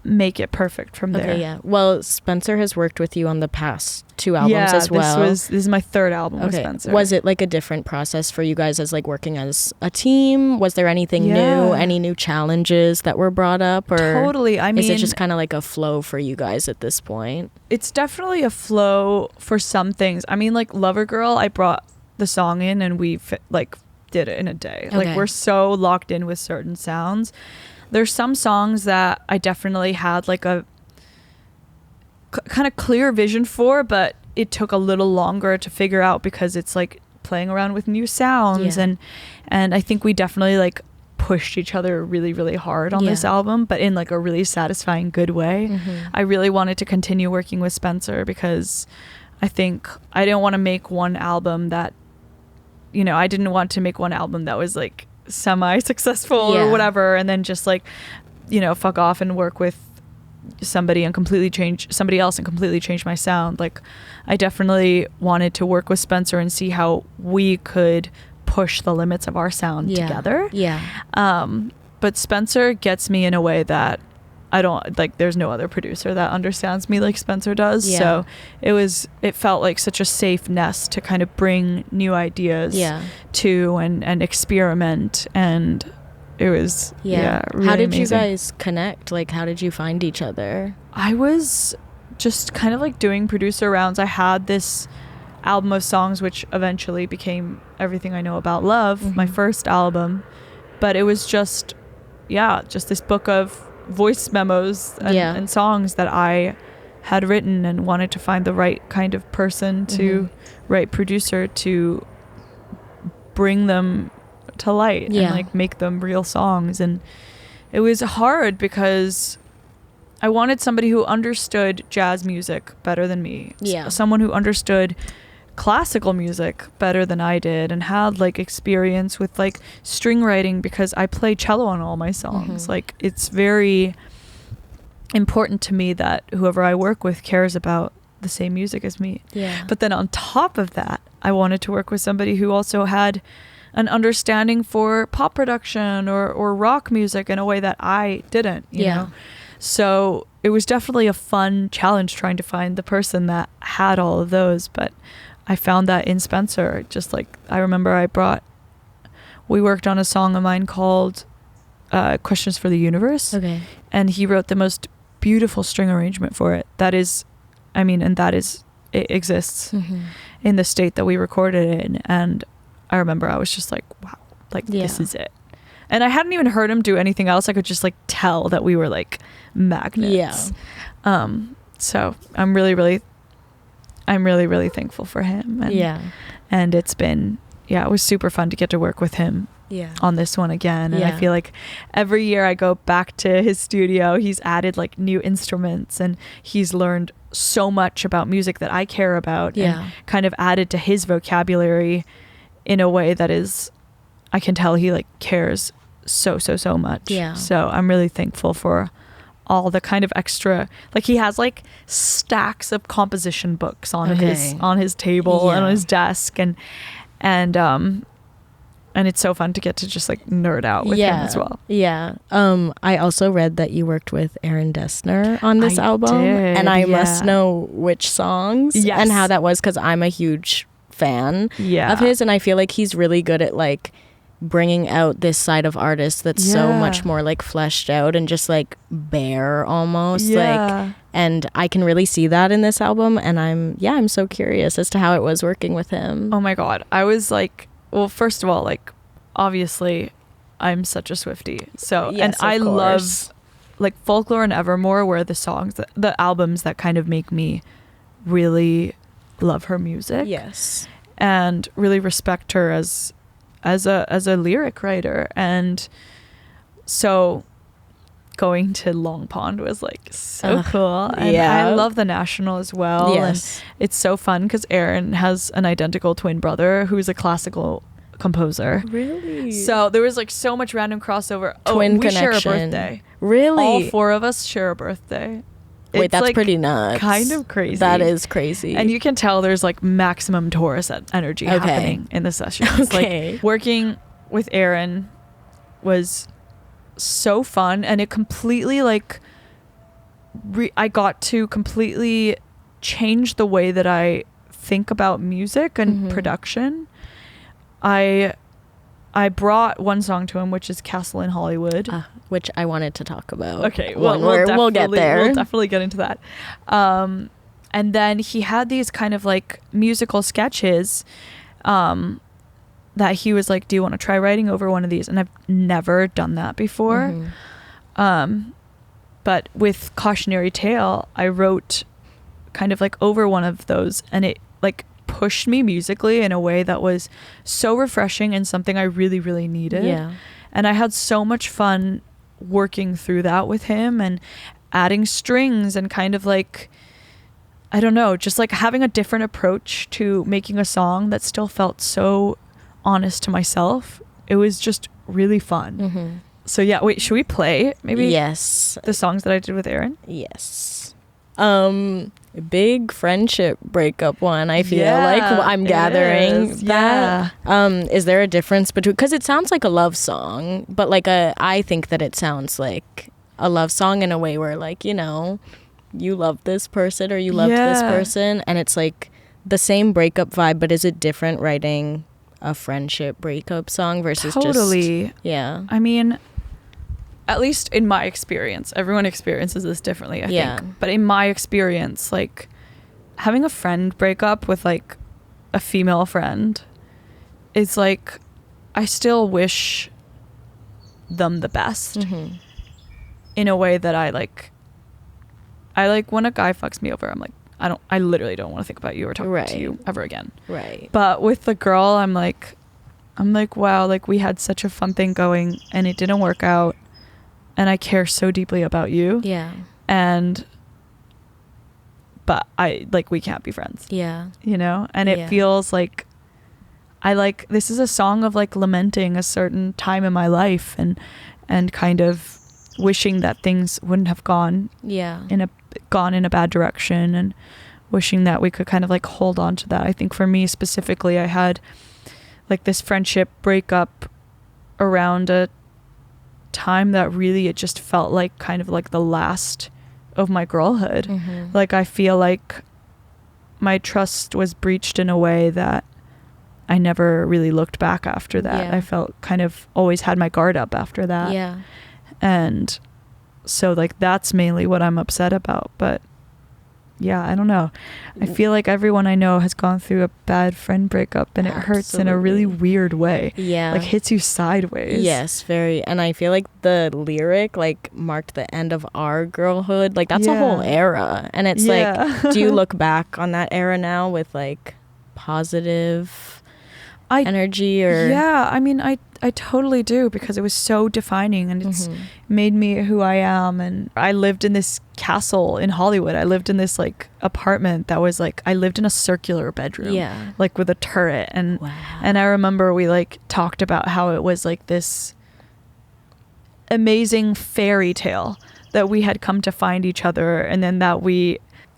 make it perfect from there. Okay, yeah. Well, Spencer has worked with you on the past 2 albums as well. This is my 3rd album with Okay. Spencer. Was it like a different process for you guys as like working as a team? Was there anything Yeah. new? Any new challenges that were brought up, or Totally. I mean, is it just kind of like a flow for you guys at this point? it's definitely a flow for some things. I mean, like Lover Girl, I brought the song in and we like did it in a day. Okay. Like we're so locked in with certain sounds. There's some songs that I definitely had like a kind of clear vision for, but it took a little longer to figure out because it's like playing around with new sounds. Yeah. And I think we definitely like pushed each other really, really hard on this Yeah. album, but in like a really satisfying good way. I really wanted to continue working with Spencer because I think I didn't want to make one album that, I didn't want to make one album that was like semi-successful Yeah. or whatever, and then just like, fuck off and work with somebody else and completely change my sound. Like I definitely wanted to work with Spencer and see how we could push the limits of our sound together. Yeah. But Spencer gets me in a way that I don't like. There's no other producer that understands me like Spencer does. Yeah. So it felt like such a safe nest to kind of bring new ideas to and experiment, and it was really How did you amazing. guys connect? Like, how did you find each other? I was just kind of like doing producer rounds. I album of songs, which eventually became Everything I Know About Love, my first album. But it was just this book of voice memos and songs that I had written and wanted to find the right kind of person to right producer to bring them to light and like make them real songs. And it was hard because I wanted somebody who understood jazz music better than me. Someone who understood classical music better than I did and had like experience with like string writing, because I play cello on all my songs. Like, it's very important to me that whoever I work with cares about the same music as me. But then on top of that, I wanted to work with somebody who also had an understanding for pop production or rock music in a way that I didn't, you know? So it was definitely a fun challenge trying to find the person that had all of those. But I found that in Spencer. Just like, I remember we worked on a song of mine called Questions for the Universe. Okay. And he wrote the most beautiful string arrangement for it. It exists in the state that we recorded it in. And I remember I was just like, wow, like this is it. And I hadn't even heard him do anything else. I could just like tell that we were like magnets. So I'm really, really thankful for him. And it's been, it was super fun to get to work with him on this one again. And I feel like every year I go back to his studio, he's added like new instruments and he's learned so much about music that I care about and kind of added to his vocabulary in a way that is, I can tell he like cares so much. So I'm really thankful for all the kind of extra, like he has like stacks of composition books on his table and on his desk, and it's so fun to get to just like nerd out with him as well. I also read that you worked with Aaron Dessner on this album, and I must know which songs and how that was, because I'm a huge fan of his, and I feel like he's really good at like bringing out this side of artists that's so much more like fleshed out and just like bare almost like, and I can really see that in this album, and I'm so curious as to how it was working with him. Oh my god, I was like, well, first of all, like obviously I'm such a Swiftie, so and I love like Folklore and Evermore were the songs the albums that kind of make me really love her music and really respect her as a lyric writer. And so going to Long Pond was like so cool, and I love the National as well. And it's so fun because Aaron has an identical twin brother who's a classical composer. Really? So there was like so much random crossover. Twin we connection. Share a birthday. Really? All four of us share a birthday. Wait, that's like pretty nuts. Kind of crazy. That is crazy. And you can tell there's like maximum Taurus energy happening in the sessions. Like working with Aaron was so fun, and it completely like I got to completely change the way that I think about music and production. I brought one song to him, which is Castle in Hollywood, which I wanted to talk about. Okay, well, we'll get there. We'll definitely get into that. And then he had these kind of like musical sketches that he was like, do you want to try writing over one of these? And I've never done that before. But with Cautionary Tale, I wrote kind of like over one of those, and it like pushed me musically in a way that was so refreshing and something I really, really needed. And I had so much fun working through that with him and adding strings and kind of like, I don't know, just like having a different approach to making a song that still felt so honest to myself. It was just really fun. So yeah, wait, should we play maybe the songs that I did with Aaron? Big friendship breakup one, I feel like I'm gathering that. Is there a difference between, because it sounds like a love song, but like I think that it sounds like a love song in a way where like, you know, you love this person or you loved this person, and it's like the same breakup vibe, but is it different writing a friendship breakup song versus just I mean, at least in my experience, everyone experiences this differently, I think. But in my experience, like having a friend break up with like a female friend, it's like I still wish them the best in a way that I like when a guy fucks me over, I'm like, I literally don't want to think about you or talk to you ever again. Right. But with the girl, I'm like, wow, like we had such a fun thing going and it didn't work out. And I care so deeply about you. Yeah. But we can't be friends. Yeah. You know? And it feels like this is a song of like lamenting a certain time in my life and kind of wishing that things wouldn't have gone in a bad direction, and wishing that we could kind of like hold on to that. I think for me specifically, I had like this friendship breakup around a time that really it just felt like kind of like the last of my girlhood. Like I feel like my trust was breached in a way that I never really looked back after that. I felt kind of always had my guard up after that. And so like that's mainly what I'm upset about. But yeah, I don't know. I feel like everyone I know has gone through a bad friend breakup, and it hurts in a really weird way. Yeah. Like hits you sideways. Yes, very. And I feel like the lyric like marked the end of our girlhood. Like that's a whole era. And it's like, do you look back on that era now with like positive energy or? Yeah, I mean, I totally do, because it was so defining, and it's made me who I am. And I lived in this castle in Hollywood. I lived in this like apartment that was like, I lived in a circular bedroom, like with a turret. And and I remember we like talked about how it was like this amazing fairy tale that we had come to find each other, and then that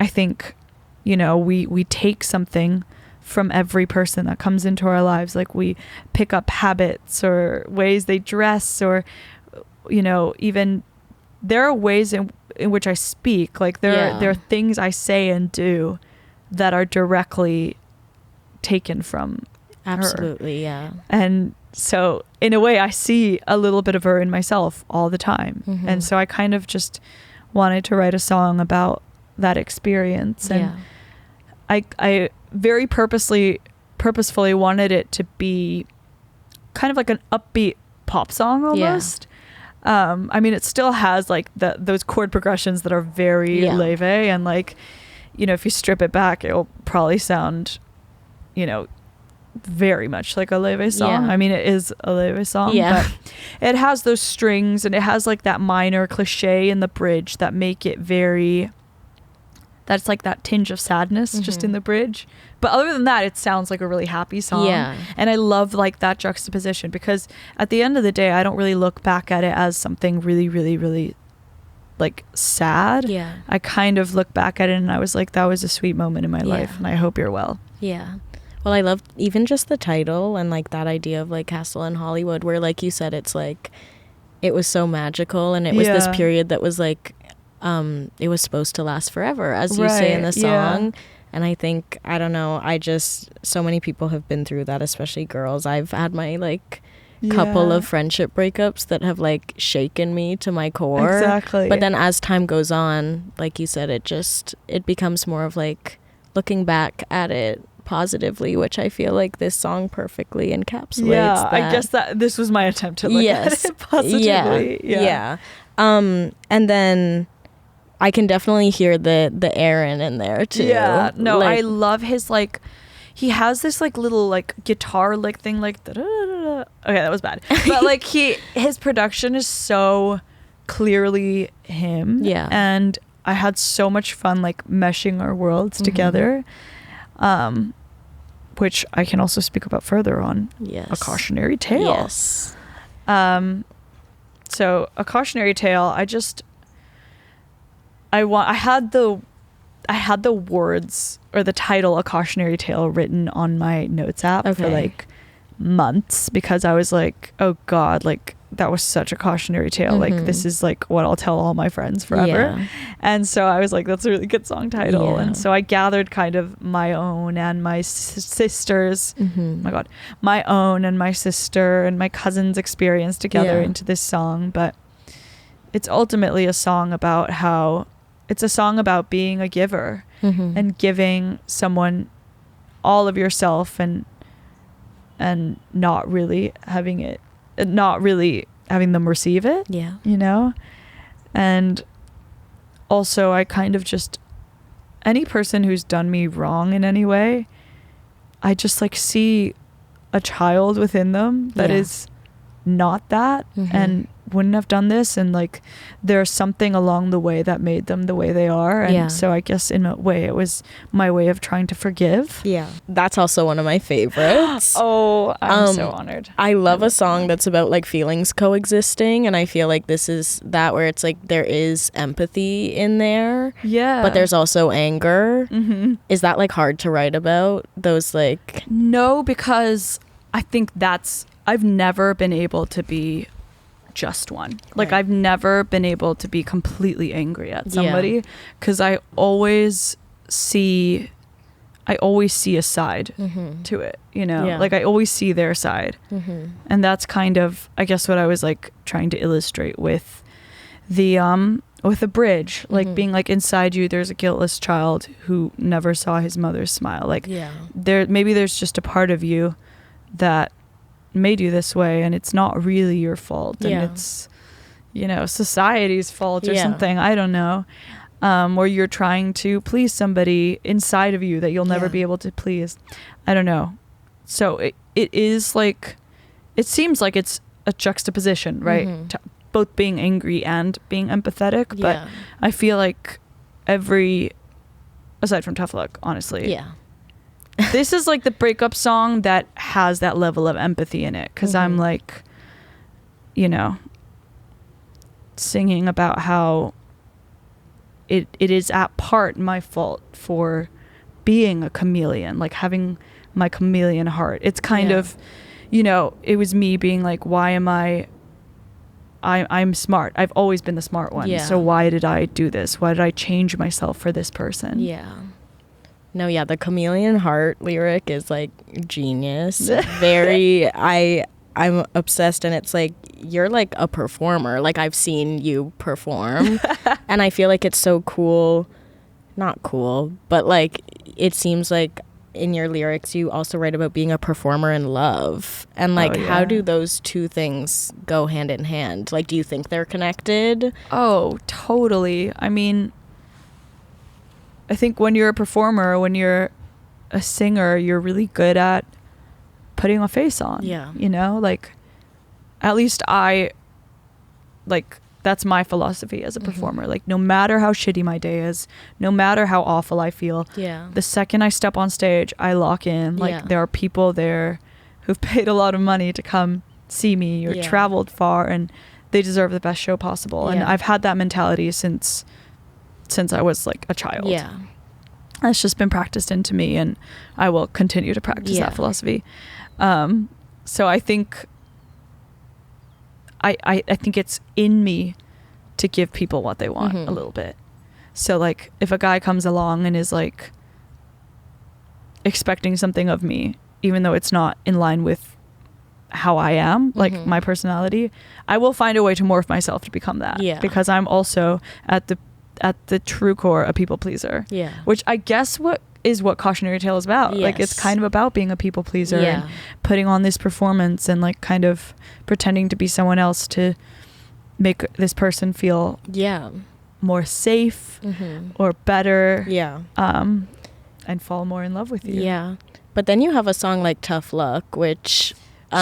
I think, you know, we take something from every person that comes into our lives. Like we pick up habits or ways they dress, or, you know, even there are ways in which I speak. Like there are things I say and do that are directly taken from Absolutely, her. Yeah. And so in a way I see a little bit of her in myself all the time. And so I kind of just wanted to write a song about that experience. And I very purposefully wanted it to be kind of like an upbeat pop song almost. I mean, it still has like those chord progressions that are very Laufey, and like, you know, if you strip it back, it'll probably sound, you know, very much like a Laufey song. I mean, it is a Laufey song, but it has those strings, and it has like that minor cliche in the bridge that make it very, that's like that tinge of sadness just in the bridge. But other than that, it sounds like a really happy song. And I love like that juxtaposition, because at the end of the day, I don't really look back at it as something really, really, really like sad. I kind of look back at it and I was like, that was a sweet moment in my life, and I hope you're well. Well, I love even just the title and like that idea of like Castle in Hollywood, where like you said, it's like, it was so magical, and it was this period that was like, it was supposed to last forever, as you say in the song. And I think, I don't know, so many people have been through that, especially girls. I've had my like couple of friendship breakups that have like shaken me to my core. Exactly. But then as time goes on, like you said, it becomes more of like looking back at it positively, which I feel like this song perfectly encapsulates. That. I guess that this was my attempt to look at it positively. And then I can definitely hear the Aaron in there too. I love his like, he has this like little like guitar like thing like okay, that was bad, but like his production is so clearly him. And I had so much fun like meshing our worlds together, which I can also speak about further on A Cautionary Tale. So A Cautionary Tale, I had the words or the title A Cautionary Tale written on my notes app for like months, because I was like, oh God, like that was such a cautionary tale. Like this is like what I'll tell all my friends forever. And so I was like, that's a really good song title. And so I gathered kind of my own and my sister's, my own and my sister and my cousin's experience together into this song. But it's ultimately a song about being a giver and giving someone all of yourself and not really having them receive it. Yeah. You know? And also I kind of just, any person who's done me wrong in any way, I just like see a child within them that is not that and wouldn't have done this, and like there's something along the way that made them the way they are, and so I guess in a way it was my way of trying to forgive. That's also one of my favorites. I'm so honored. I love a song that's about like feelings coexisting, and I feel like this is that, where it's like there is empathy in there, but there's also anger. Is that like hard to write about, those like? No, because I think I've never been able to be just one. Like I've never been able to be completely angry at somebody, because I always see a side to it, you know? Like I always see their side. And that's kind of, I guess, what I was like trying to illustrate with the bridge, like being like inside you there's a guiltless child who never saw his mother smile. Like maybe there's just a part of you that made you this way, and it's not really your fault, and it's, you know, society's fault or something, I don't know, where you're trying to please somebody inside of you that you'll never be able to please. I don't know. So it is like, it seems like it's a juxtaposition, right? To both being angry and being empathetic, but I feel like aside from Tough Luck, honestly, this is like the breakup song that has that level of empathy in it, because I'm like, you know, singing about how it is at part my fault for being a chameleon, like having my chameleon heart. It's kind of, you know, it was me being like, why am I'm smart. I've always been the smart one. So why did I do this? Why did I change myself for this person? No, the chameleon heart lyric is like genius. Very, I'm obsessed, and it's like, you're like a performer. Like I've seen you perform, and I feel like it's so cool. Not cool, but like it seems like in your lyrics you also write about being a performer in love, and like how do those two things go hand in hand? Like, do you think they're connected? Oh, totally. I mean, I think when you're a performer, when you're a singer, you're really good at putting a face on. You know, like, at least that's my philosophy as a performer. Like, no matter how shitty my day is, no matter how awful I feel, the second I step on stage, I lock in. Like, there are people there who've paid a lot of money to come see me or traveled far, and they deserve the best show possible. And I've had that mentality since I was like a child. That's just been practiced into me, and I will continue to practice that philosophy. So I think I think it's in me to give people what they want a little bit. So like if a guy comes along and is like expecting something of me, even though it's not in line with how I am, like my personality, I will find a way to morph myself to become that. Because I'm also at the true core a people pleaser. Which I guess what Cautionary Tale is about. Like it's kind of about being a people pleaser and putting on this performance and like kind of pretending to be someone else to make this person feel more safe or better and fall more in love with you. But then you have a song like Tough Luck, which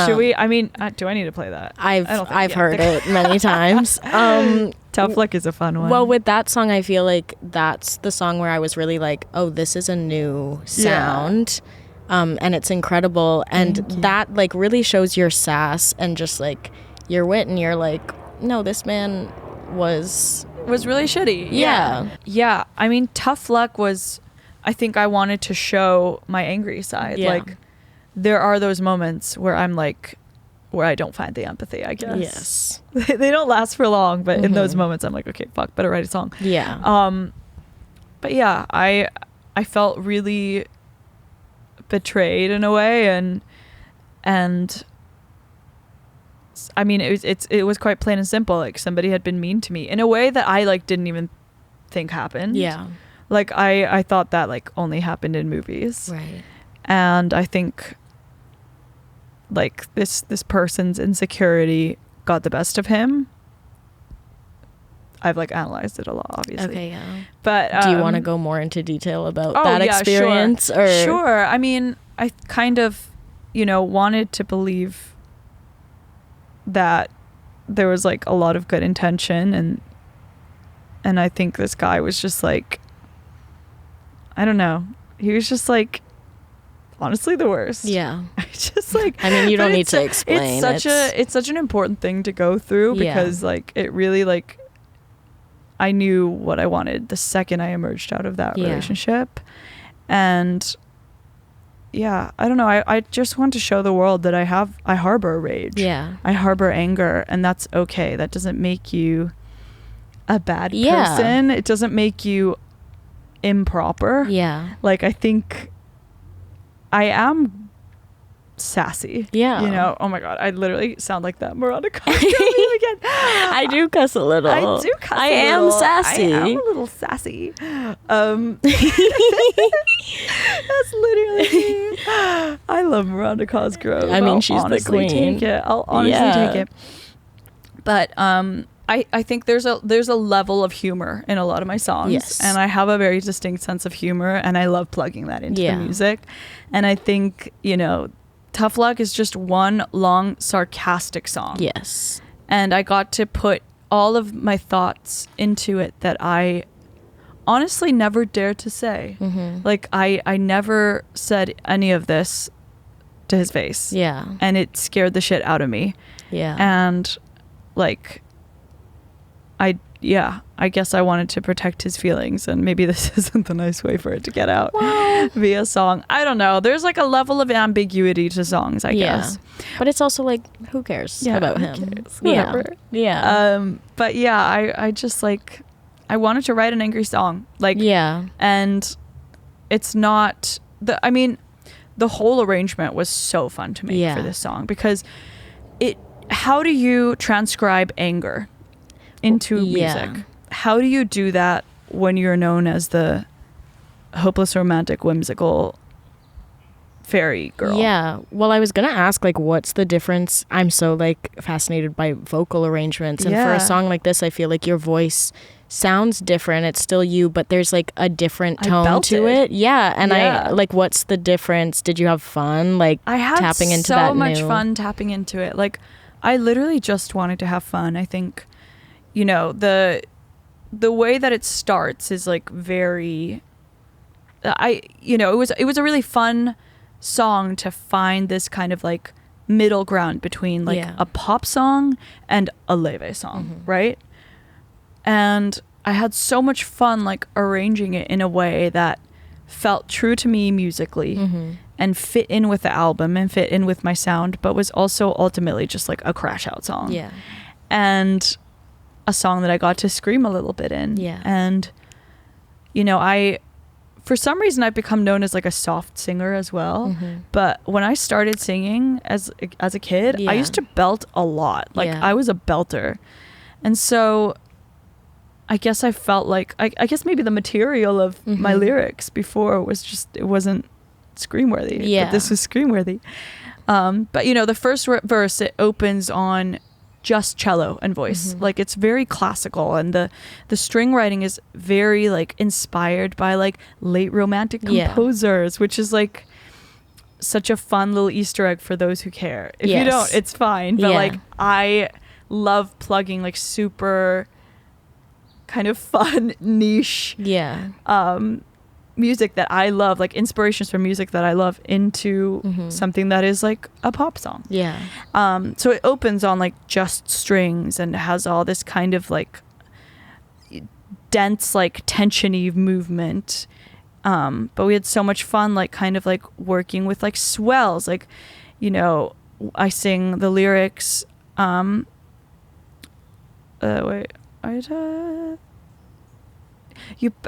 should we? I mean, do I need to play that? I've heard it many times. Tough Luck is a fun one. Well, with that song, I feel like that's the song where I was really like, oh, this is a new sound, and it's incredible, and that like really shows your sass and just like your wit, and you're like, no, this man was really shitty. Yeah. I mean, Tough Luck was, I think I wanted to show my angry side. Like, there are those moments where I'm like, where I don't find the empathy, I guess. They don't last for long, but in those moments I'm like, okay, fuck, better write a song. But yeah, I felt really betrayed in a way, and I mean, it was quite plain and simple. Like, somebody had been mean to me in a way that I like didn't even think happened. Like I thought that like only happened in movies. And I think like this person's insecurity got the best of him. I've like analyzed it a lot, obviously. Okay, yeah. But do you want to go more into detail about that yeah, experience? Sure. Sure. I mean, I kind of, wanted to believe that there was like a lot of good intention, and I think this guy was just like, I don't know. He was just like, honestly, the worst. Yeah. Just like, I mean, you don't need to explain. It's such an important thing to go through, because like it really like, I knew what I wanted the second I emerged out of that relationship. And yeah, I don't know. I just want to show the world that I harbor rage. Yeah. I harbor anger, and that's okay. That doesn't make you a bad person. It doesn't make you improper. Yeah. Like, I think I am sassy. Yeah. Oh my God, I literally sound like that Miranda Cosgrove again. I do cuss a little. I do cuss I a am little. sassy. I am a little sassy. That's literally me. I love Miranda Cosgrove. I mean, she's the queen. Take it. I'll honestly take it. But I think there's a level of humor in a lot of my songs. Yes. And I have a very distinct sense of humor, and I love plugging that into the music. And I think, Tough Luck is just one long sarcastic song. Yes. And I got to put all of my thoughts into it that I honestly never dared to say. Mm-hmm. Like, I never said any of this to his face. Yeah. And it scared the shit out of me. Yeah. And like, I guess I wanted to protect his feelings, and maybe this isn't the nice way for it to get out via song. I don't know. There's like a level of ambiguity to songs, I guess. But it's also like, who cares about him? Cares? Whatever. Yeah. But yeah, I just like, I wanted to write an angry song. Like, and it's not the whole arrangement was so fun to make for this song, because how do you transcribe anger into music? How do you do that when you're known as the hopeless romantic whimsical fairy girl? Yeah. Well, I was gonna ask, like, what's the difference? I'm so like fascinated by vocal arrangements, and for a song like this, I feel like your voice sounds different. It's still you, but there's like a different tone to it. I like, what's the difference? Did you have fun like I had tapping into that? So much fun tapping into it. Like, I literally just wanted to have fun. I think, the way that it starts is like very, it was a really fun song to find this kind of like middle ground between like a pop song and a Laufey song, right? And I had so much fun like arranging it in a way that felt true to me musically and fit in with the album and fit in with my sound, but was also ultimately just like a crash out song. Yeah. And a song that I got to scream a little bit in. Yeah. And, for some reason I've become known as like a soft singer as well. But when I started singing as a kid, I used to belt a lot. Like I was a belter. And so I guess I felt like, I guess maybe the material of my lyrics before was just, it wasn't scream-worthy. Yeah. But this was scream-worthy. But, the first verse, it opens on just cello and voice. Like, it's very classical, and the string writing is very like inspired by like late romantic composers, which is like such a fun little Easter egg for those who care. If you don't, it's fine. But like, I love plugging like super kind of fun niche music that I love, like inspirations for music that I love, into something that is like a pop song. So it opens on like just strings and has all this kind of like dense like tension-y movement, but we had so much fun like kind of like working with like swells, like I sing the lyrics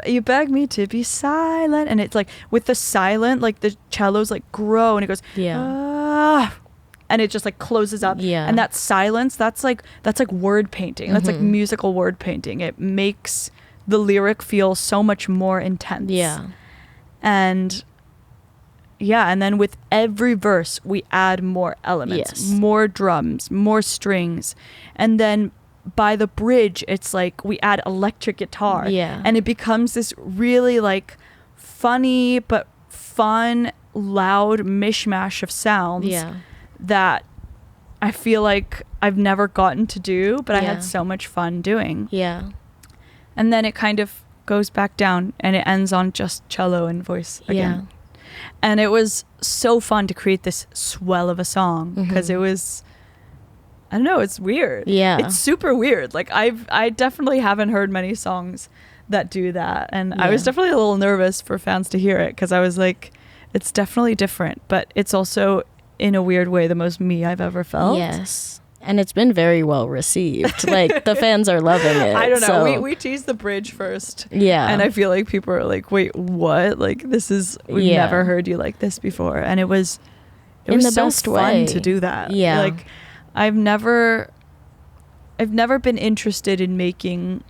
you beg me to be silent, and it's like with the silent, like the cellos like grow and it goes and it just like closes up, and that silence, that's like word painting. That's like musical word painting. It makes the lyric feel so much more intense. And yeah, and then with every verse we add more elements, more drums, more strings, and then by the bridge it's like we add electric guitar, and it becomes this really like funny but fun, loud mishmash of sounds that I feel like I've never gotten to do, but I had so much fun doing. And then it kind of goes back down and it ends on just cello and voice again. And it was so fun to create this swell of a song because it was, I don't know, it's weird. It's super weird. Like I definitely haven't heard many songs that do that. And I was definitely a little nervous for fans to hear it because I was like, it's definitely different, but it's also in a weird way the most me I've ever felt. Yes. And it's been very well received. Like the fans are loving it. I don't know. So. We teased the bridge first. Yeah. And I feel like people are like, wait, what? Like we've never heard you like this before. And it was in the so best fun way to do that. Yeah. Like I've never been interested in making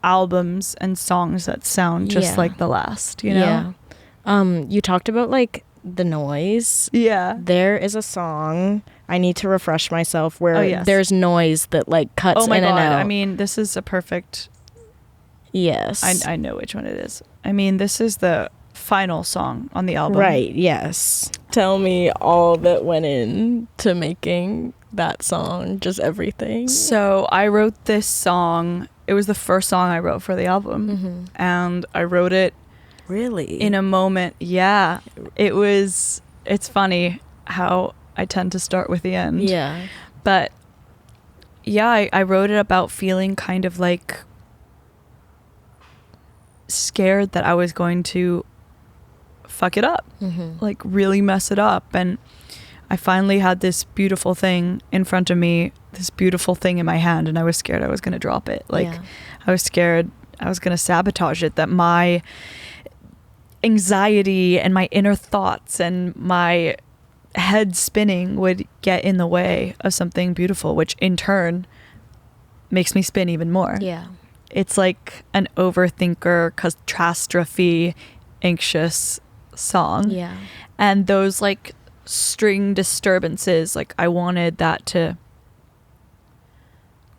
albums and songs that sound just like the last, you know? You talked about like the noise. There is a song, I need to refresh myself, where there's noise that like cuts in and out. I mean, this is a perfect I know which one it is. I mean, this is the final song on the album. Right, yes. Tell me all that went into making that song, just everything. So I wrote this song. It was the first song I wrote for the album. And I wrote it really in a moment. Yeah. It's funny how I tend to start with the end. Yeah. But yeah, I wrote it about feeling kind of like scared that I was going to fuck it up, like really mess it up. And I finally had this beautiful thing in front of me, this beautiful thing in my hand, and I was scared I was going to drop it. Like I was scared I was going to sabotage it, that my anxiety and my inner thoughts and my head spinning would get in the way of something beautiful, which in turn makes me spin even more. It's like an overthinker, catastrophe, anxious song. And those like string disturbances, like I wanted that to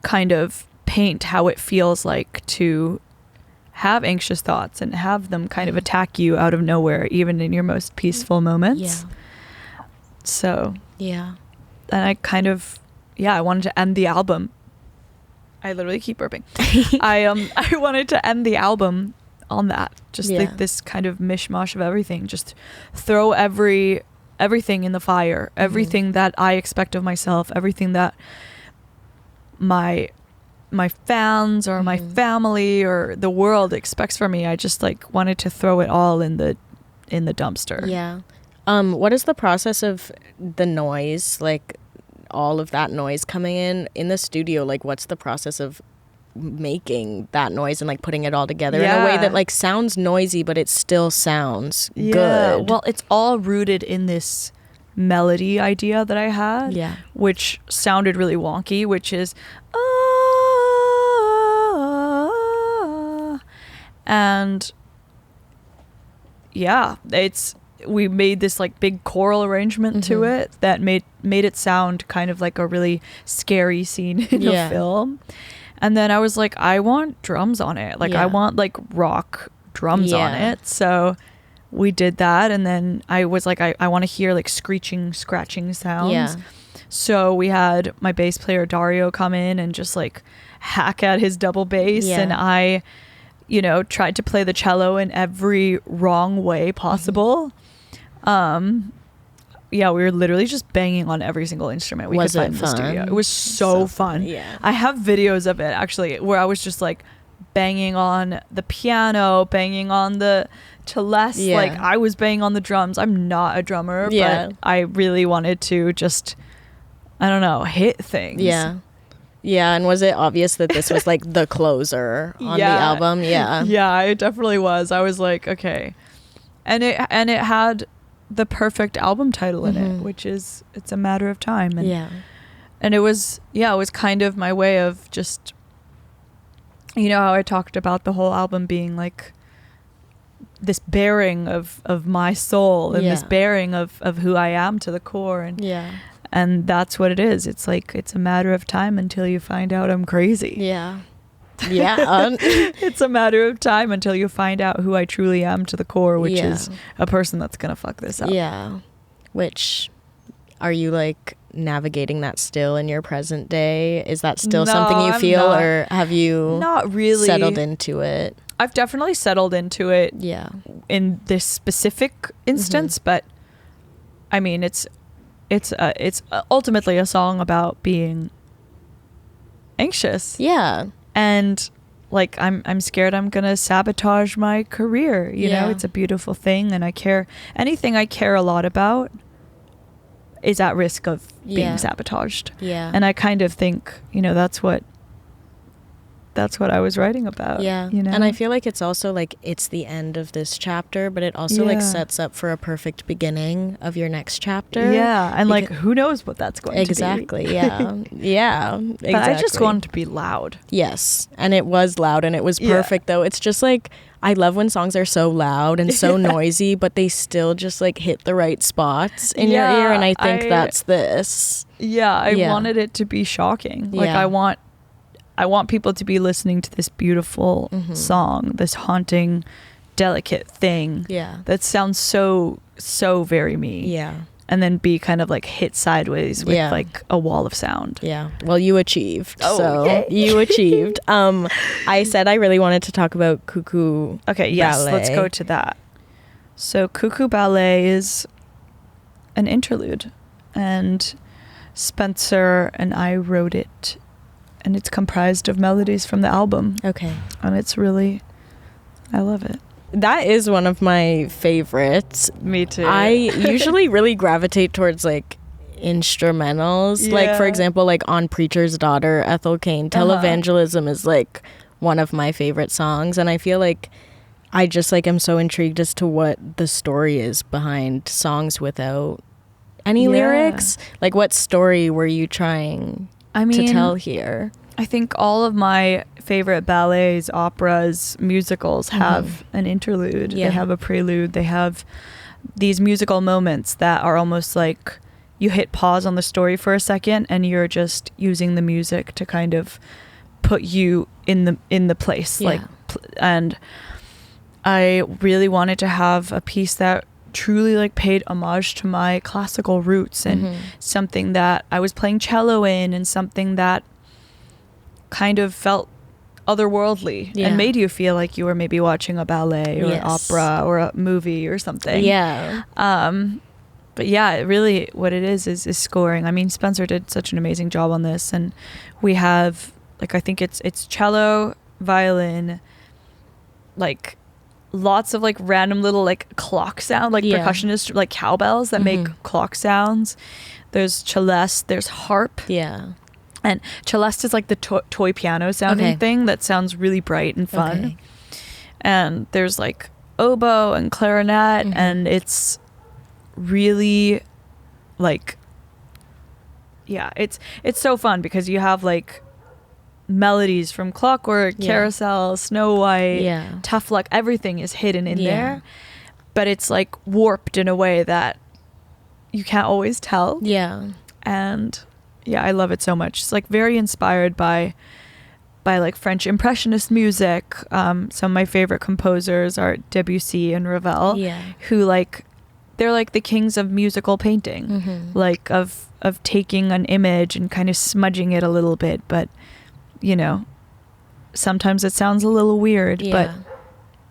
kind of paint how it feels like to have anxious thoughts and have them kind of attack you out of nowhere, even in your most peaceful moments. So and I kind of I wanted to end the album. I literally keep burping. I wanted to end the album on that, just like this kind of mishmash of everything. Just throw everything in the fire, everything that I expect of myself, everything that my fans or my family or the world expects from me. I just like wanted to throw it all in the dumpster. What is the process of the noise, like all of that noise coming in the studio? Like what's the process of making that noise and like putting it all together in a way that like sounds noisy but it still sounds good? Well, it's all rooted in this melody idea that I had, which sounded really wonky, which is and we made this like big choral arrangement to it that made it sound kind of like a really scary scene in a film. And then I was like, I want drums on it. Like I want like rock drums on it. So we did that. And then I was like, I want to hear like screeching, scratching sounds. So we had my bass player Dario come in and just like hack at his double bass. And I, tried to play the cello in every wrong way possible. We were literally just banging on every single instrument we could find in the studio. It was so fun. I have videos of it actually where I was just like banging on the piano, banging on the celeste, like I was banging on the drums. I'm not a drummer, but I really wanted to just, I don't know, hit things. And was it obvious that this was like the closer on the album? Yeah, it definitely was. I was like, okay. And it had the perfect album title in it, which is It's a Matter of Time. And it was kind of my way of just, how I talked about the whole album being like this bearing of my soul and Yeah. this bearing of who I am to the core. And that's what it is. It's like, it's a matter of time until you find out I'm crazy. Yeah. It's a matter of time until you find out who I truly am to the core, which Yeah. is a person that's gonna fuck this up. Yeah. Which, are you like navigating that still in your present day? Is that still No, something you I'm feel, not. or have you Not really settled into it? I've definitely settled into it Yeah. in this specific instance, but I mean, it's ultimately a song about being anxious. Yeah. And like, I'm scared I'm gonna sabotage my career. You know, it's a beautiful thing, and anything I care a lot about is at risk of being sabotaged. Yeah. And I kind of think, you know, that's what I was writing about. Yeah. You know? And I feel like it's also like, it's the end of this chapter, but it also like sets up for a perfect beginning of your next chapter. Yeah. And like, who knows what that's going to be. Exactly. Yeah. Yeah. Exactly. But I just wanted to be loud. Yes. And it was loud, and it was perfect though. It's just like, I love when songs are so loud and so noisy, but they still just like hit the right spots in your ear. And I think that's this. Yeah. I wanted it to be shocking. Like, I want people to be listening to this beautiful song, this haunting, delicate thing that sounds so very me. Yeah. And then be kind of like hit sideways with like a wall of sound. Yeah. Well, you achieved. Oh, so yay. you achieved. I said I really wanted to talk about Cuckoo. Okay, yes, Ballet. let's go to that. So Cuckoo Ballet is an interlude, and Spencer and I wrote it, and it's comprised of melodies from the album. Okay. And it's really, I love it. That is one of my favorites. Me too. I usually really gravitate towards like instrumentals. Like, for example, like on Preacher's Daughter, Ethel Cain, Televangelism is like one of my favorite songs. And I feel like I just like am so intrigued as to what the story is behind songs without any lyrics. Like, what story were you trying to tell here? I think all of my favorite ballets, operas, musicals have an interlude. Yeah. They have a prelude. They have these musical moments that are almost like you hit pause on the story for a second and you're just using the music to kind of put you in the place. And I really wanted to have a piece that truly like paid homage to my classical roots and something that I was playing cello in, and something that kind of felt otherworldly and made you feel like you were maybe watching a ballet or an opera or a movie or something. But yeah, really what it is scoring. I mean, Spencer did such an amazing job on this, and we have like, I think it's cello, violin, like lots of like random little like clock sound, like percussionist, like cowbells that make clock sounds. There's celeste, there's harp. And celeste is like the toy piano sounding thing that sounds really bright and fun. And there's like oboe and clarinet, and it's really like, it's so fun because you have like melodies from Clockwork, Carousel, Snow White, Tough Luck. Everything is hidden in there, but it's like warped in a way that you can't always tell. And I love it so much. It's like very inspired by like French Impressionist music. Some of my favorite composers are Debussy and Ravel, who like, they're like the kings of musical painting, like of taking an image and kind of smudging it a little bit, but you know, sometimes it sounds a little weird, but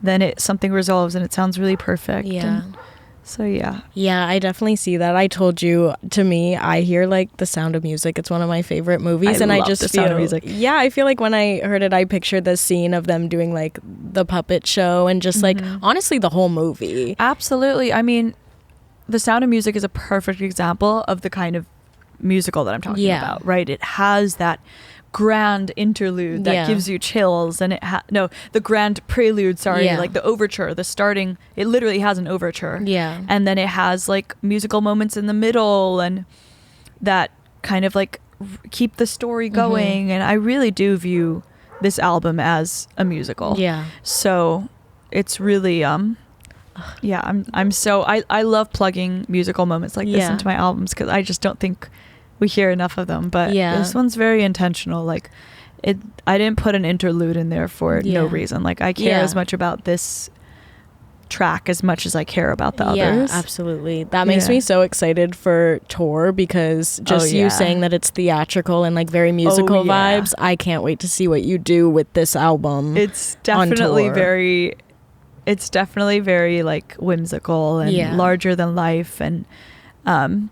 then something resolves and it sounds really perfect. So I definitely see that. I told you, to me, I hear like The Sound of Music. It's one of my favorite movies, and I just feel Sound of Music. I feel like when I heard it, I pictured the scene of them doing like the puppet show and just like honestly the whole movie. Absolutely. I mean, The Sound of Music is a perfect example of the kind of musical that I'm talking about, right? It has that grand interlude that gives you chills, and the grand prelude, like the overture, the starting, it literally has an overture, and then it has like musical moments in the middle and that kind of like keep the story going. And I really do view this album as a musical, so it's really Yeah, I love plugging musical moments like this into my albums because I just don't think we hear enough of them. But this one's very intentional. Like I didn't put an interlude in there for no reason. Like I care as much about this track as much as I care about the others. Absolutely. That makes me so excited for tour because just you saying that it's theatrical and like very musical vibes, I can't wait to see what you do with this album. It's definitely very like whimsical and larger than life, and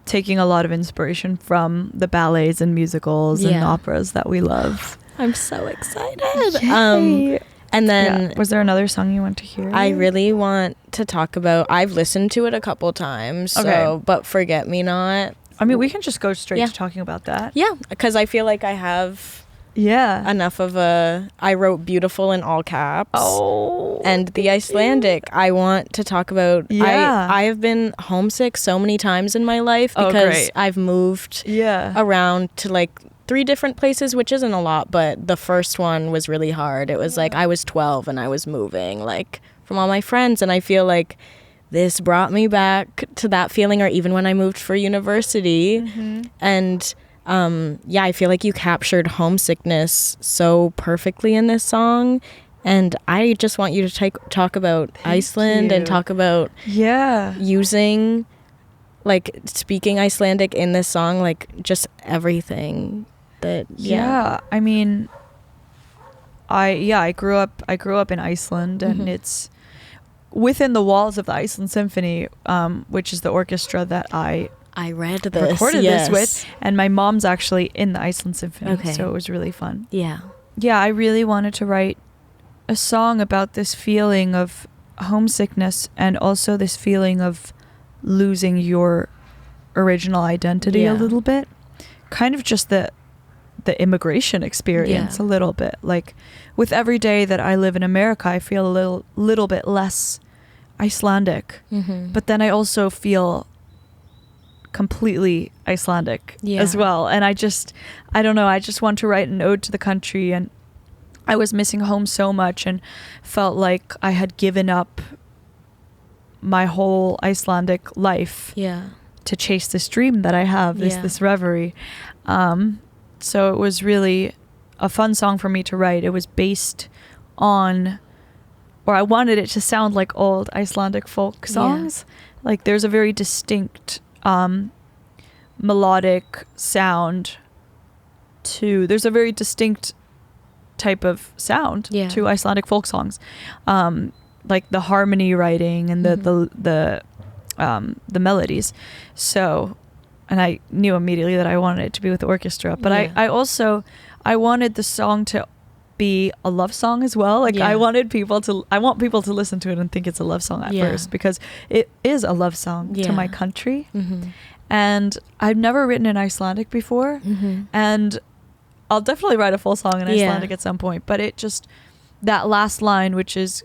taking a lot of inspiration from the ballets and musicals and operas that we love. I'm so excited. And then was there another song you want to hear? I really want to talk about, I've listened to it a couple times, so but Forget Me Not. I mean, we can just go straight to talking about that. Yeah, because I feel like I have enough of I wrote beautiful in all caps. Oh. And the Icelandic, I want to talk about. I have been homesick so many times in my life because I've moved around to like 3 different places, which isn't a lot, but the first one was really hard. It was like I was 12 and I was moving like from all my friends, and I feel like this brought me back to that feeling, or even when I moved for university. And I feel like you captured homesickness so perfectly in this song, and I just want you to talk about Iceland and talk about using, like, speaking Icelandic in this song, like just everything. I mean, I grew up in Iceland, and it's within the walls of the Iceland Symphony, which is the orchestra that I read this, recorded this with, and my mom's actually in the Iceland Symphony, so it was really fun. I really wanted to write a song about this feeling of homesickness and also this feeling of losing your original identity a little bit, kind of just the immigration experience a little bit. Like with every day that I live in America, I feel a little bit less Icelandic, but then I also feel completely Icelandic as well. And I don't know, I just want to write an ode to the country, and I was missing home so much and felt like I had given up my whole Icelandic life to chase this dream that I have, this reverie. So it was really a fun song for me to write. It was based on, or I wanted it to sound like old Icelandic folk songs. Like there's a very distinct melodic sound there's a very distinct type of sound to Icelandic folk songs. Like the harmony writing and the melodies. So, and I knew immediately that I wanted it to be with the orchestra, but I wanted the song to be a love song as well. Like I want people to listen to it and think it's a love song at first, because it is a love song to my country. And I've never written in Icelandic before, and I'll definitely write a full song in Icelandic at some point, but it just, that last line, which is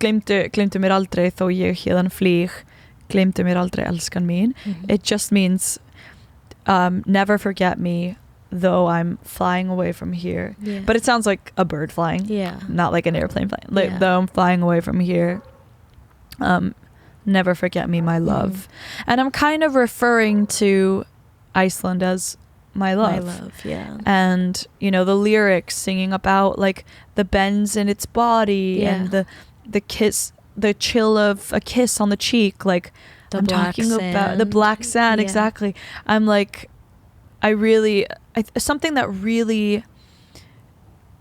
gleymdu mér aldrei þó ég héðan flýg, gleymdu mér aldrei elskan mín. It just means never forget me though I'm flying away from here. But it sounds like a bird flying, not like an airplane flying. Like, though I'm flying away from here, never forget me, my love. And I'm kind of referring to Iceland as my love. And you know, the lyrics singing about like the bends in its body and the kiss, the chill of a kiss on the cheek, like I'm talking about the black sand. Exactly. I'm like, something that really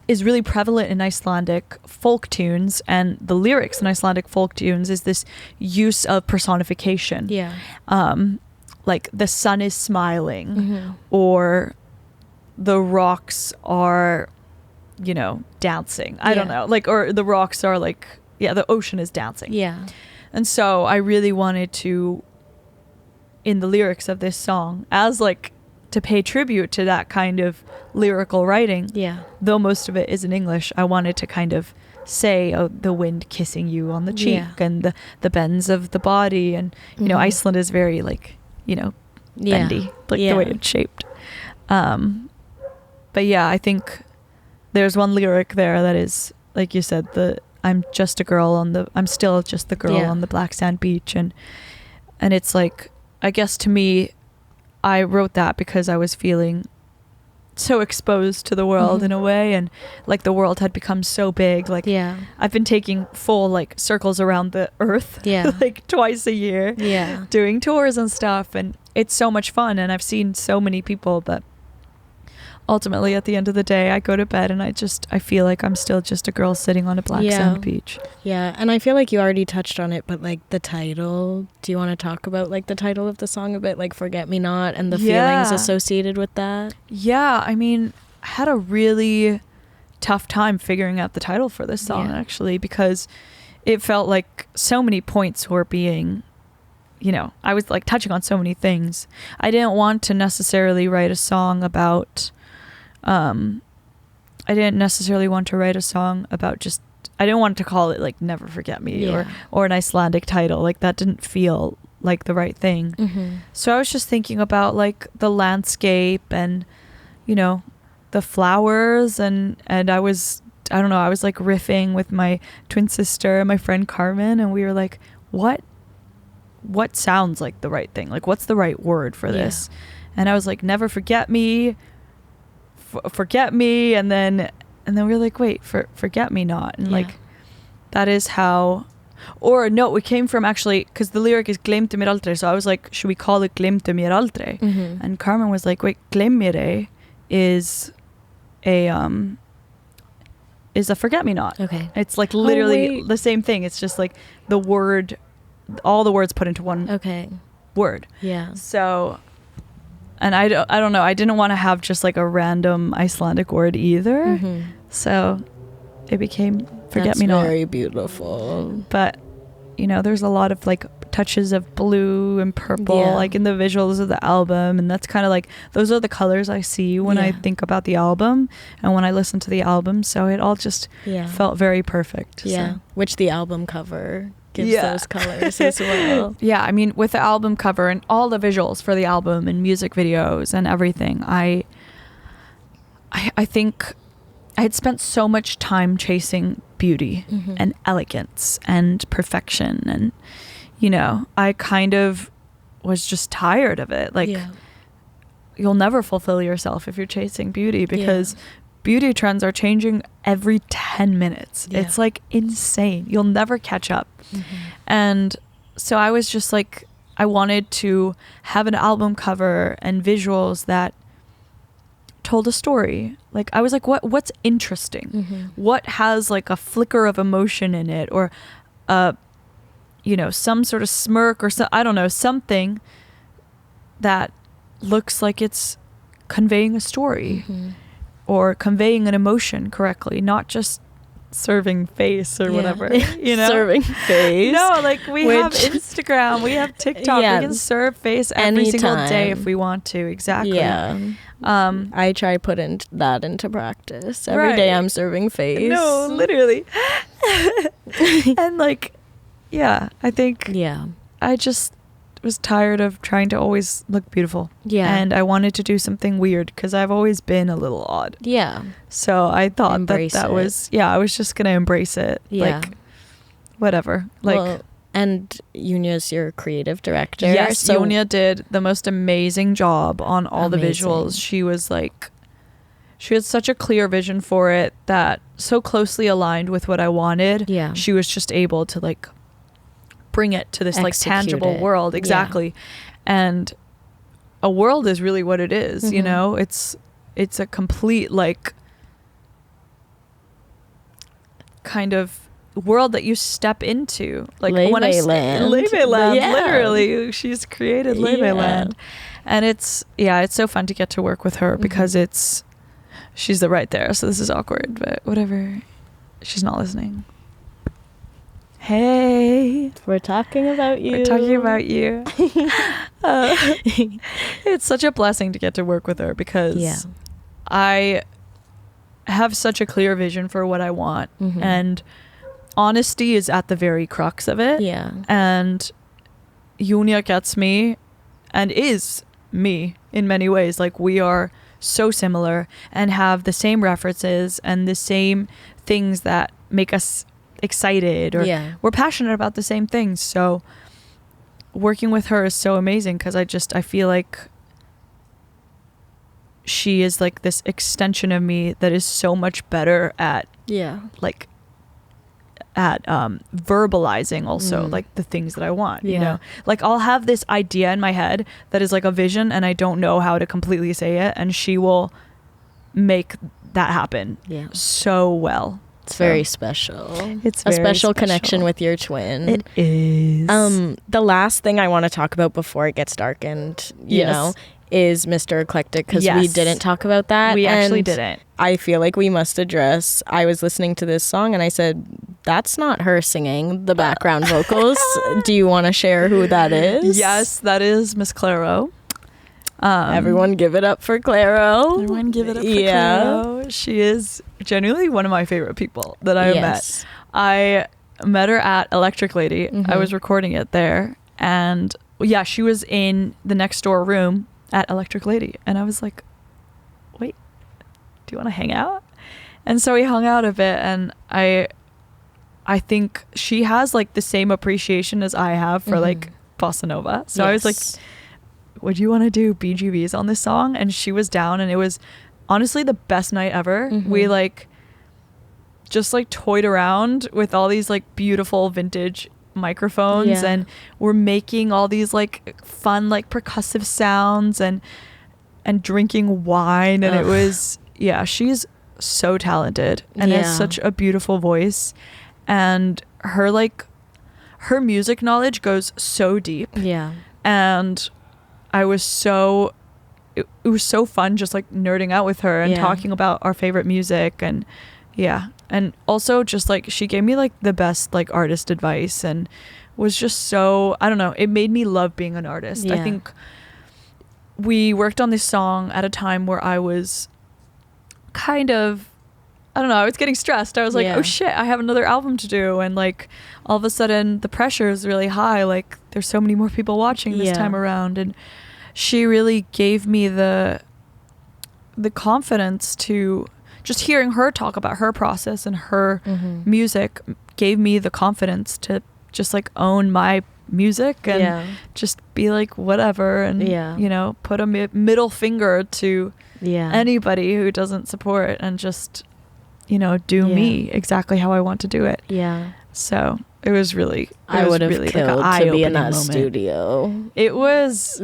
is really prevalent in Icelandic folk tunes and the lyrics in Icelandic folk tunes is this use of personification. Like the sun is smiling, or the rocks are, you know, dancing. I don't know, like, or the rocks are like, the ocean is dancing. And so I really wanted to, in the lyrics of this song, as like to pay tribute to that kind of lyrical writing, though most of it is in English, I wanted to kind of say, oh, the wind kissing you on the cheek and the bends of the body. And, you know, Iceland is very like, you know, bendy, like the way it's shaped. But yeah, I think there's one lyric there that is, like you said, I'm still just the girl on the black sand beach. And it's like, I guess to me, I wrote that because I was feeling so exposed to the world in a way, and like the world had become so big. Like I've been taking full like circles around the earth like twice a year doing tours and stuff, and it's so much fun, and I've seen so many people, but ultimately at the end of the day I go to bed and I feel like I'm still just a girl sitting on a black sand beach. And I feel like you already touched on it, but like the title, do you want to talk about like the title of the song a bit, like Forget Me Not, and the feelings associated with that? I mean, I had a really tough time figuring out the title for this song actually, because it felt like so many points were being, you know, I was like touching on so many things. I didn't want to necessarily write a song about I didn't necessarily want to write a song about just, I didn't want to call it like Never Forget Me or an Icelandic title. Like that didn't feel like the right thing. So I was just thinking about like the landscape and, you know, the flowers, and I was like riffing with my twin sister, my friend Carmen, and we were like, what sounds like the right thing? Like what's the right word for this? And I was like, Never Forget Me, forget me, and then we were like, wait, forget me not, and like that is how, or no, it came from actually, because the lyric is Glemte mér aldrei, so I was like, should we call it Glemte mér aldrei? And Carmen was like, wait, glemmire is a forget me not. Okay, it's like literally the same thing. It's just like the word, all the words put into one word. So, and I don't know, I didn't want to have just like a random Icelandic word either. So it became Forget Me Not. That's very beautiful. But, you know, there's a lot of like touches of blue and purple like in the visuals of the album, and that's kind of like, those are the colors I see when I think about the album and when I listen to the album. So it all just felt very perfect. So. Which the album cover gives those colors as well. I mean, with the album cover and all the visuals for the album and music videos and everything, I think I had spent so much time chasing beauty and elegance and perfection, and you know, I kind of was just tired of it. Like you'll never fulfill yourself if you're chasing beauty, because beauty trends are changing every 10 minutes. It's like insane. You'll never catch up. And so I was just like, I wanted to have an album cover and visuals that told a story. Like I was like, what's interesting? What has like a flicker of emotion in it, or you know, some sort of smirk, or I don't know, something that looks like it's conveying a story. Or conveying an emotion correctly, not just serving face or whatever, you know? Serving face. No, like we have Instagram, we have TikTok, we can serve face every single day if we want to. Exactly. I try putting that into practice. Every day I'm serving face. No, literally. And like, I think I just was tired of trying to always look beautiful. And I wanted to do something weird, because I've always been a little odd. So I thought that was, I was just going to embrace it. Like, whatever. Like, and Yunya's your creative director. Yes, so Yunya did the most amazing job on all the visuals. She was like, she had such a clear vision for it that so closely aligned with what I wanted. She was just able to like bring it to this like tangible world. And a world is really what it is. You know, it's a complete like kind of world that you step into, like Laufey land. Laufey land, literally. She's created Laufey land, and it's so fun to get to work with her, because she's right there. So this is awkward, but whatever. She's not listening. Hey, we're talking about you. It's such a blessing to get to work with her, because I have such a clear vision for what I want, and honesty is at the very crux of it. And Yunya gets me and is me in many ways. Like we are so similar and have the same references and the same things that make us excited, or we're passionate about the same things. So working with her is so amazing, because I feel like she is like this extension of me that is so much better at like at verbalizing also like the things that I want, you know, like I'll have this idea in my head that is like a vision and I don't know how to completely say it, and she will make that happen so well. It's very special. It's a special connection with your twin. It is. The last thing I want to talk about before it gets dark and you know is Mr. Eclectic, because we didn't talk about that. We actually didn't. I feel like we must address, I was listening to this song and I said, that's not her singing the background vocals. Do you want to share who that is? Yes, that is Miss Claro. Everyone give it up for Claro. Everyone give it up for Claro. She is genuinely one of my favorite people that I met. I met her at Electric Lady. I was recording it there, and she was in the next door room at Electric Lady, and I was like, wait, do you want to hang out? And so we hung out a bit, and I think she has like the same appreciation as I have for like bossa nova. So I was like, would you want to do BGBs on this song? And she was down, and it was honestly the best night ever. We like just like toyed around with all these like beautiful vintage microphones, and we're making all these like fun like percussive sounds and drinking wine, and it was she's so talented and has such a beautiful voice, and her music knowledge goes so deep, and I was so it was so fun just like nerding out with her and talking about our favorite music, and and also just like she gave me like the best like artist advice, and was just so, I don't know, it made me love being an artist. I think we worked on this song at a time where I was kind of, I don't know, I was getting stressed. I was like, oh shit, I have another album to do, and like all of a sudden the pressure is really high, like there's so many more people watching this time around, and she really gave me the confidence to just hearing her talk about her process and her music gave me the confidence to just like own my music and just be like whatever, and you know, put a middle finger to anybody who doesn't support, and just, you know, do me exactly how I want to do it. So it was really, I would have really killed like to be in that moment. Studio. It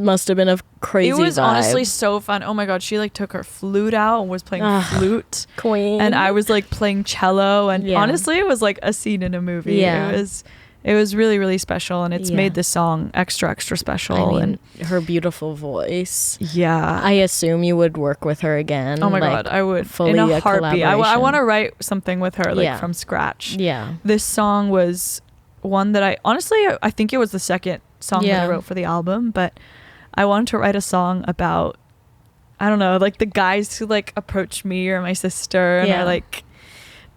must have been a crazy It was vibe. honestly so fun. Oh my god, she like took her flute out and was playing flute, queen, and I was like playing cello, and honestly it was like a scene in a movie. It was really, really special, and it's made this song extra special. I mean, and her beautiful voice. Yeah, I assume you would work with her again. Oh my god, I would, fully in a heartbeat. I want to write something with her, like from scratch. This song was one that I think it was the second song that I wrote for the album, but I wanted to write a song about, I don't know, like the guys who like approach me or my sister and are like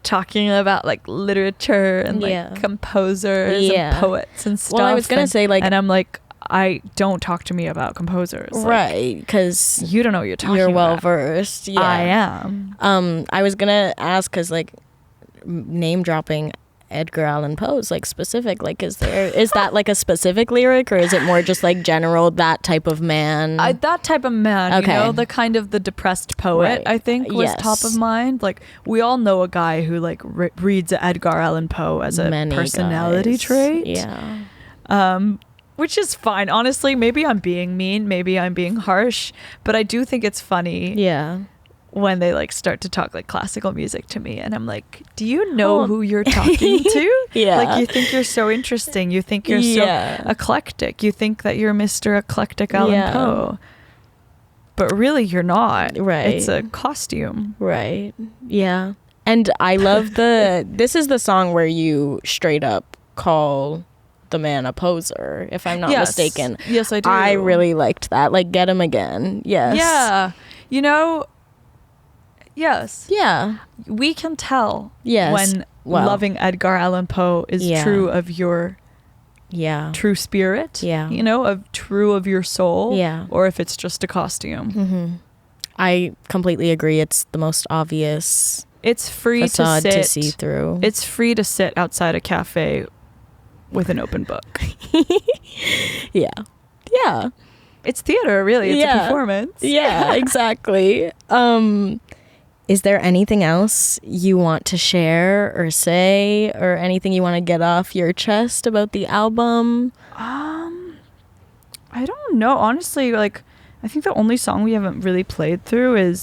talking about like literature and like composers and poets and stuff. Well, I was gonna say like, and I'm like, I don't talk to me about composers, right? Because you don't know what you're talking about. You're well versed. I am. I was gonna ask, because like name dropping Edgar Allan Poe's like specific, like is that like a specific lyric, or is it more just like general that type of man? That type of man, you know, the kind of the depressed poet, I think was top of mind. Like we all know a guy who like reads Edgar Allan Poe as a personality trait, which is fine. Honestly, maybe I'm being mean, maybe I'm being harsh, but I do think it's funny when they like start to talk like classical music to me, and I'm like, do you know who you're talking to? Like you think you're so interesting, you think you're so eclectic, you think that you're Mr. Eclectic Allan Poe, but really you're not. It's a costume. And I love this is the song where you straight up call the man a poser, if I'm not mistaken. Yes, I do. I really liked that, like get him again. You know, we can tell when loving Edgar Allan Poe is true of your true spirit, you know, of your soul, or if it's just a costume. I completely agree. It's the most obvious it's free facade to sit, to see through. It's free to sit outside a cafe with an open book. Yeah. Yeah. It's theater, really. It's a performance. Yeah, exactly. Is there anything else you want to share or say, or anything you want to get off your chest about the album? I don't know. Honestly, like, I think the only song we haven't really played through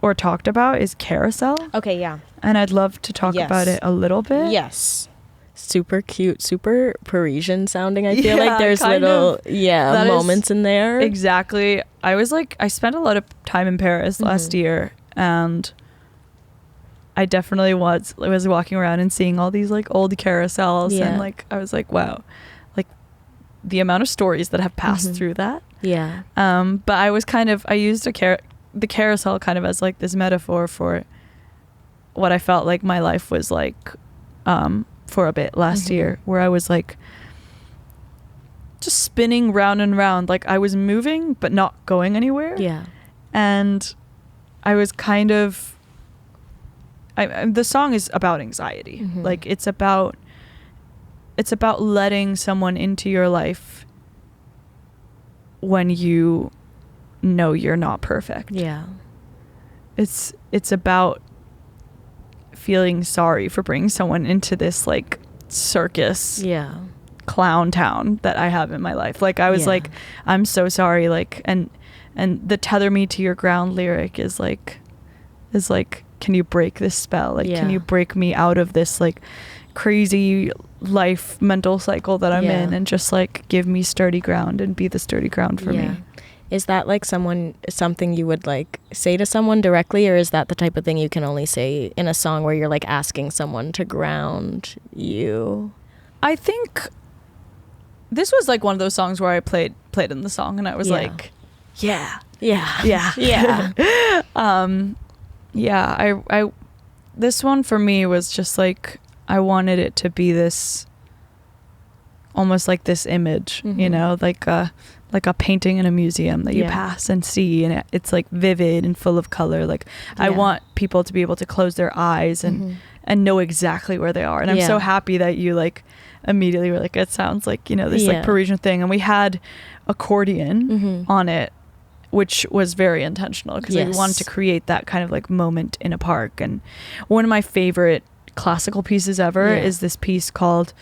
or talked about is Carousel. Okay, yeah. And I'd love to talk about it a little bit. Yes. Super cute, super Parisian sounding. I feel like there's little moments in there. Exactly. I spent a lot of time in Paris last year, and I definitely was walking around and seeing all these like old carousels, and like I was like, wow, like the amount of stories that have passed through that. Yeah. But I used the carousel kind of as like this metaphor for what I felt like my life was like for a bit last year, where I was like just spinning round and round, like I was moving but not going anywhere. Yeah. And I was kind of the song is about anxiety. Like it's about letting someone into your life when you know you're not perfect. Yeah. It's about feeling sorry for bringing someone into this like circus clown town that I have in my life. Like I was like, I'm so sorry, like, and the tether me to your ground lyric is like can you break this spell, like can you break me out of this like crazy life mental cycle that I'm in, and just like give me sturdy ground and be the sturdy ground for me. Is that like something you would like say to someone directly, or is that the type of thing you can only say in a song where you're like asking someone to ground you? I think this was like one of those songs where I played in the song and I was like, I this one for me was just like, I wanted it to be this almost like this image, you know, like a painting in a museum that you pass and see, and it's like vivid and full of color. Like I want people to be able to close their eyes and know exactly where they are. And I'm so happy that you like immediately were like, it sounds like, you know, this like Parisian thing. And we had accordion on it, which was very intentional because I wanted to create that kind of like moment in a park. And one of my favorite classical pieces ever is this piece called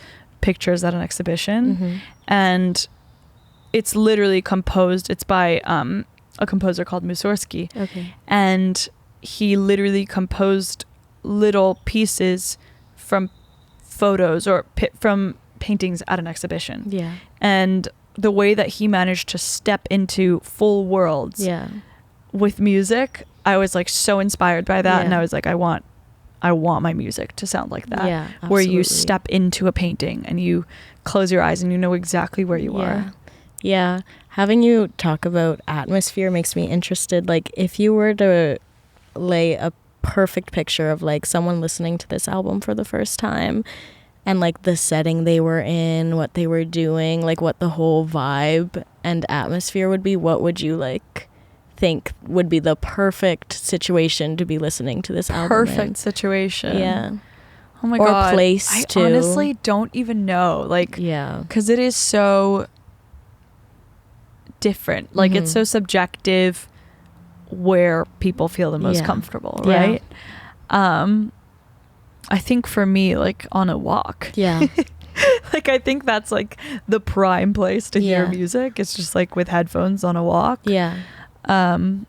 Pictures at an Exhibition. And it's literally composed, it's by a composer called Mussorgsky. And he literally composed little pieces from photos or from paintings at an exhibition. And the way that he managed to step into full worlds with music, I was like so inspired by that. And I was like, I want my music to sound like that, where you step into a painting and you close your eyes and you know exactly where you are. Yeah. Having you talk about atmosphere makes me interested. Like if you were to lay a perfect picture of like someone listening to this album for the first time and like the setting they were in, what they were doing, like what the whole vibe and atmosphere would be, what would you like think would be the perfect situation to be listening to this album? Perfect situation. Yeah. Oh my God. Or place too. I honestly don't even know. Like, because it is so different. Like it's so subjective where people feel the most comfortable, right? I think for me, like on a walk. Like I think that's like the prime place to hear music. It's just like with headphones on a walk. Or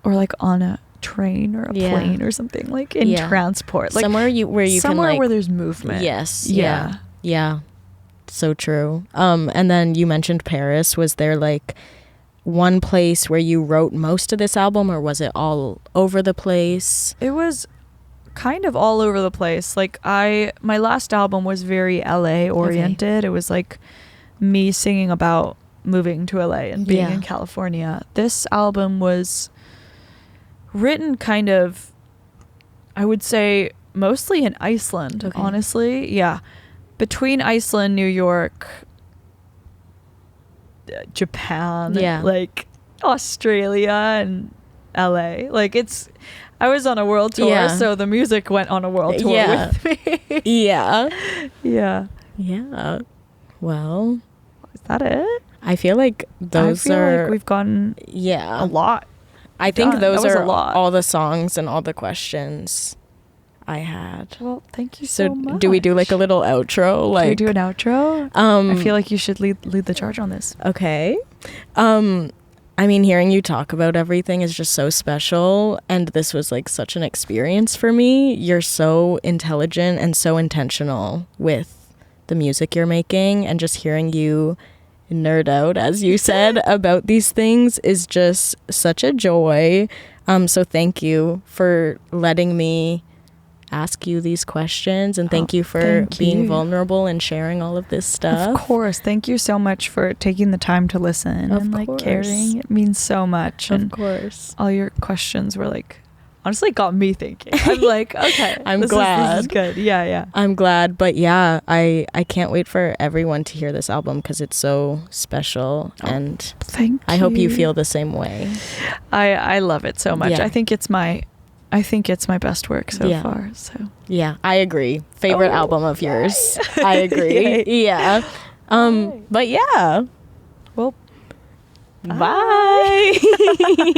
like on a train or a plane or something, like in transport, like somewhere where you somewhere can like, where there's movement. Yeah, so true. And then you mentioned Paris. Was there like one place where you wrote most of this album, or was it all over the place? It was kind of all over the place. Like my last album was very LA oriented. It was like me singing about moving to LA and being in California. This album was written kind of, I would say, mostly in Iceland, honestly. Between Iceland, New York, Japan, like Australia and LA. Like I was on a world tour, Yeah. so the music went on a world tour with me. Yeah. Yeah. Yeah. Well, Is that it? I feel like those I feel are like we've gotten yeah. a lot. I think done. those That was are a lot. all the songs and all the questions I had. Well, thank you so much. Do we do like a little outro? Can Like we do an outro? I feel like you should lead the charge on this. Okay. I mean, hearing you talk about everything is just so special, and this was like such an experience for me. You're so intelligent and so intentional with the music you're making, and just hearing you nerd out, as you said, about these things is just such a joy. So thank you for letting me ask you these questions, and thank you for being vulnerable and sharing all of this stuff. Of course. Thank you so much for taking the time to listen and like caring. It means so much. Of and course. all your questions were like honestly got me thinking. I'm like, okay. I'm glad. This is good. Yeah. I'm glad, but yeah, I can't wait for everyone to hear this album because it's so special, and thank you. I hope you feel the same way. I love it so much. Yeah. I think it's my best work so far. So yeah, I agree. Favorite album of yours. I agree. Yeah. But yeah. Well, bye.